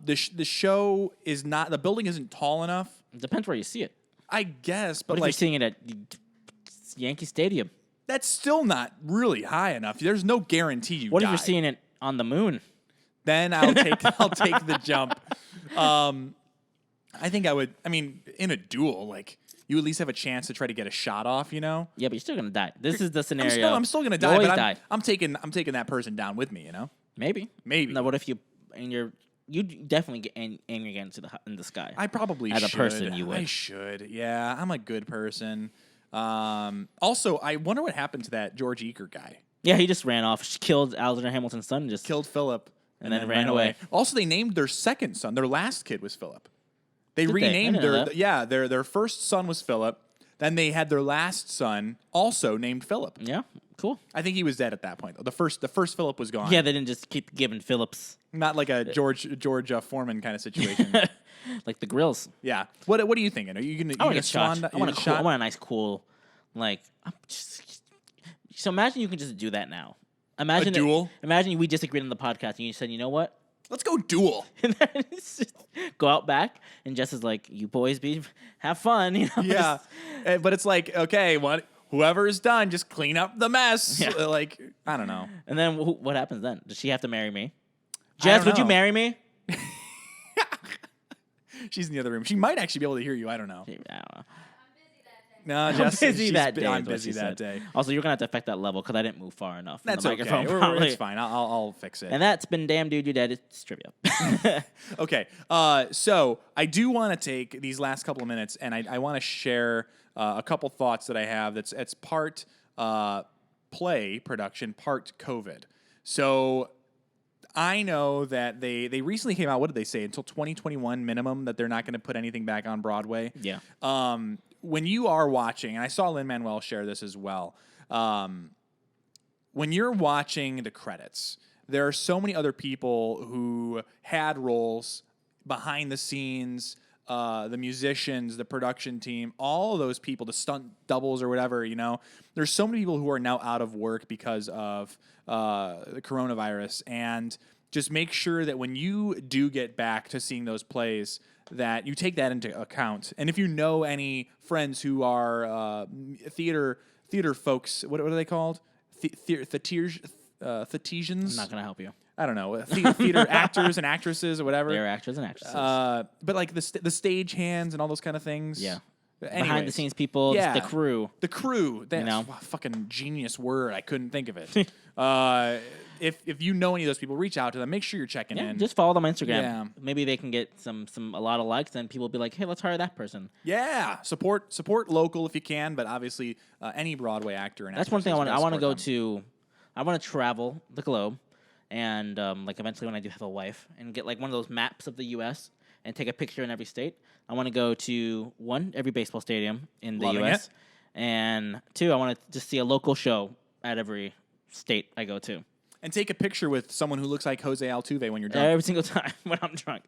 The show is not. The building isn't tall enough. It depends where you see it. I guess, but What if you're seeing it at Yankee Stadium? That's still not really high enough. There's no guarantee you. What die. if you're seeing it on the moon? Then I'll take the jump. I think I would. I mean, in a duel, like you at least have a chance to try to get a shot off. You know. Yeah, but you're still gonna die. This is the scenario. I'm still gonna You die. always But die. I'm taking that person down with me. You know. Maybe. Maybe. No, what if you definitely get aim your gun in the sky? I probably as should. a person you would. I should. Yeah, I'm a good person. Also, I wonder what happened to that George Eaker guy. Yeah, he just ran off. She killed Alexander Hamilton's son and just Killed Philip and then ran away. Also, they named their second son. Their last kid was Philip. They Did they? I renamed didn't know that. their first son was Philip. Then they had their last son also named Philip. Yeah, cool. I think he was dead at that point. The first Philip was gone. Yeah, they didn't just keep giving Phillips Not like a George Foreman kind of situation. like the grills. Yeah. What are you thinking? Are you gonna? I want to get shot. I want a nice, cool, like. So imagine you can just do that now. Imagine A duel? Imagine we just agreed on the podcast and you said, you know what? Let's go duel. And then it's just go out back, and Jess is like, "You boys have fun." You know? Yeah, but it's like, okay, whoever is done, just clean up the mess. Yeah. Like, I don't know. And then what happens then? Does she have to marry me? Jess, would you marry me? She's in the other room. She might actually be able to hear you. I don't know. I don't know. No, I'm Jess, busy that day. I'm is what busy she that said. day. Also, you're gonna have to affect that level because I didn't move far enough. From That's the okay. microphone, probably. It's fine. I'll fix it. And that's been Damn Dude You Dead. It's trivia. Okay. So I do want to take these last couple of minutes, and I want to share a couple thoughts that I have. It's part play production, part COVID. So I know that they recently came out. What did they say? Until 2021 minimum that they're not going to put anything back on Broadway. Yeah. When you are watching, and I saw Lin-Manuel share this as well. When you're watching the credits, there are so many other people who had roles behind the scenes, the musicians, the production team, all of those people, the stunt doubles or whatever, you know. There's so many people who are now out of work because of the coronavirus. And just make sure that when you do get back to seeing those plays, that you take that into account. And if you know any friends who are theater folks, what are they called? Theatersians? I'm not gonna help you. I don't know, theater actors and actresses or whatever. They're actors and actresses. But like the stage hands and all those kind of things. Yeah. Anyways, Behind the scenes people, just the crew. The crew. That's know? a fucking genius word. I couldn't think of it. If you know any of those people, reach out to them. Make sure you're checking in. Just follow them on Instagram. Yeah. Maybe they can get a lot of likes, and people will be like, "Hey, let's hire that person." Yeah, support local if you can, but obviously any Broadway actor and That's one thing I want. I want to go to. to. I want to travel the globe, and like eventually when I do have a wife, and get like one of those maps of the U.S. and take a picture in every state. I want to go to every baseball stadium in the Loving U.S. it. And 2, I want to just see a local show at every state I go to. And take a picture with someone who looks like Jose Altuve when you're drunk. Every single time when I'm drunk.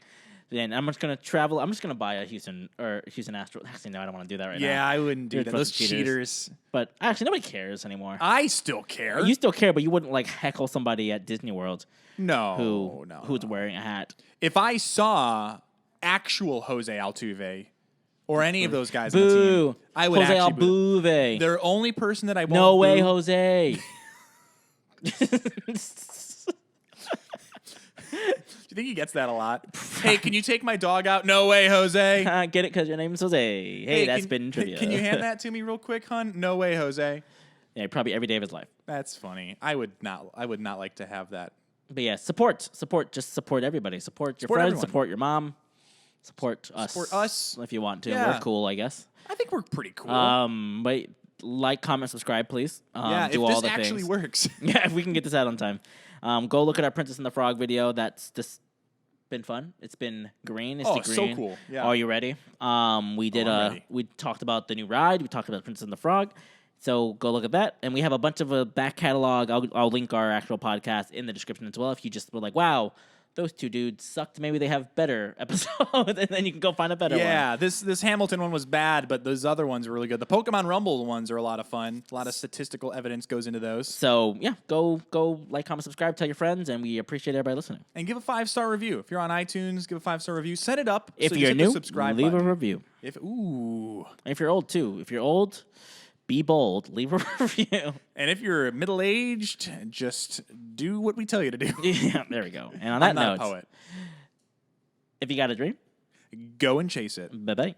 Then I'm just gonna travel. I'm just gonna buy a Houston Astros. Actually, no, I don't want to do that right now. Yeah, I wouldn't do They're that. fucking Those cheaters. But actually, nobody cares anymore. I still care. You still care, but you wouldn't like heckle somebody at Disney World No, who's wearing a hat. If I saw actual Jose Altuve or any of those guys on the Boo! team, I would Jose actually boo. Altuve. The only person that I won't No way, boo- Jose. Do you think he gets that a lot? Hey, can you take my dog out? No way, Jose. Get it because your name's Jose. Hey, that's been trivia. Can you hand that to me real quick, hun? No way, Jose. Yeah, probably every day of his life. That's funny. I would not like to have that. But yeah, support. Just support everybody. Support your friends. Everyone. Support your mom. Support us. Support us. if you want to. Yeah. We're cool, I guess. I think we're pretty cool. But like, comment, subscribe, please. yeah, do if all this the actually things. works. Yeah, if we can get this out on time. Go look at our Princess and the Frog video. That's just been fun. It's been green. It's the so green. cool. Yeah. Are you ready? We did I'm ready. we talked about the new ride. We talked about Princess and the Frog. So go look at that. And we have a bunch of a back catalog. I'll link our actual podcast in the description as well. If you just were like, wow, those 2 dudes sucked. Maybe they have better episodes, and then you can go find a better one. Yeah, this Hamilton one was bad, but those other ones are really good. The Pokemon Rumble ones are a lot of fun. A lot of statistical evidence goes into those. So yeah, go like, comment, subscribe, tell your friends, and we appreciate everybody listening. And give a 5-star review. If you're on iTunes, give a 5-star review. Set it up. If so you you're hit the new, subscribe leave button. a review. If If you're old too. If you're old, be bold. Leave a review. And if you're middle-aged, just do what we tell you to do. Yeah, there we go. And on that I'm not note, a poet. if you got a dream, Go and chase it. bye-bye.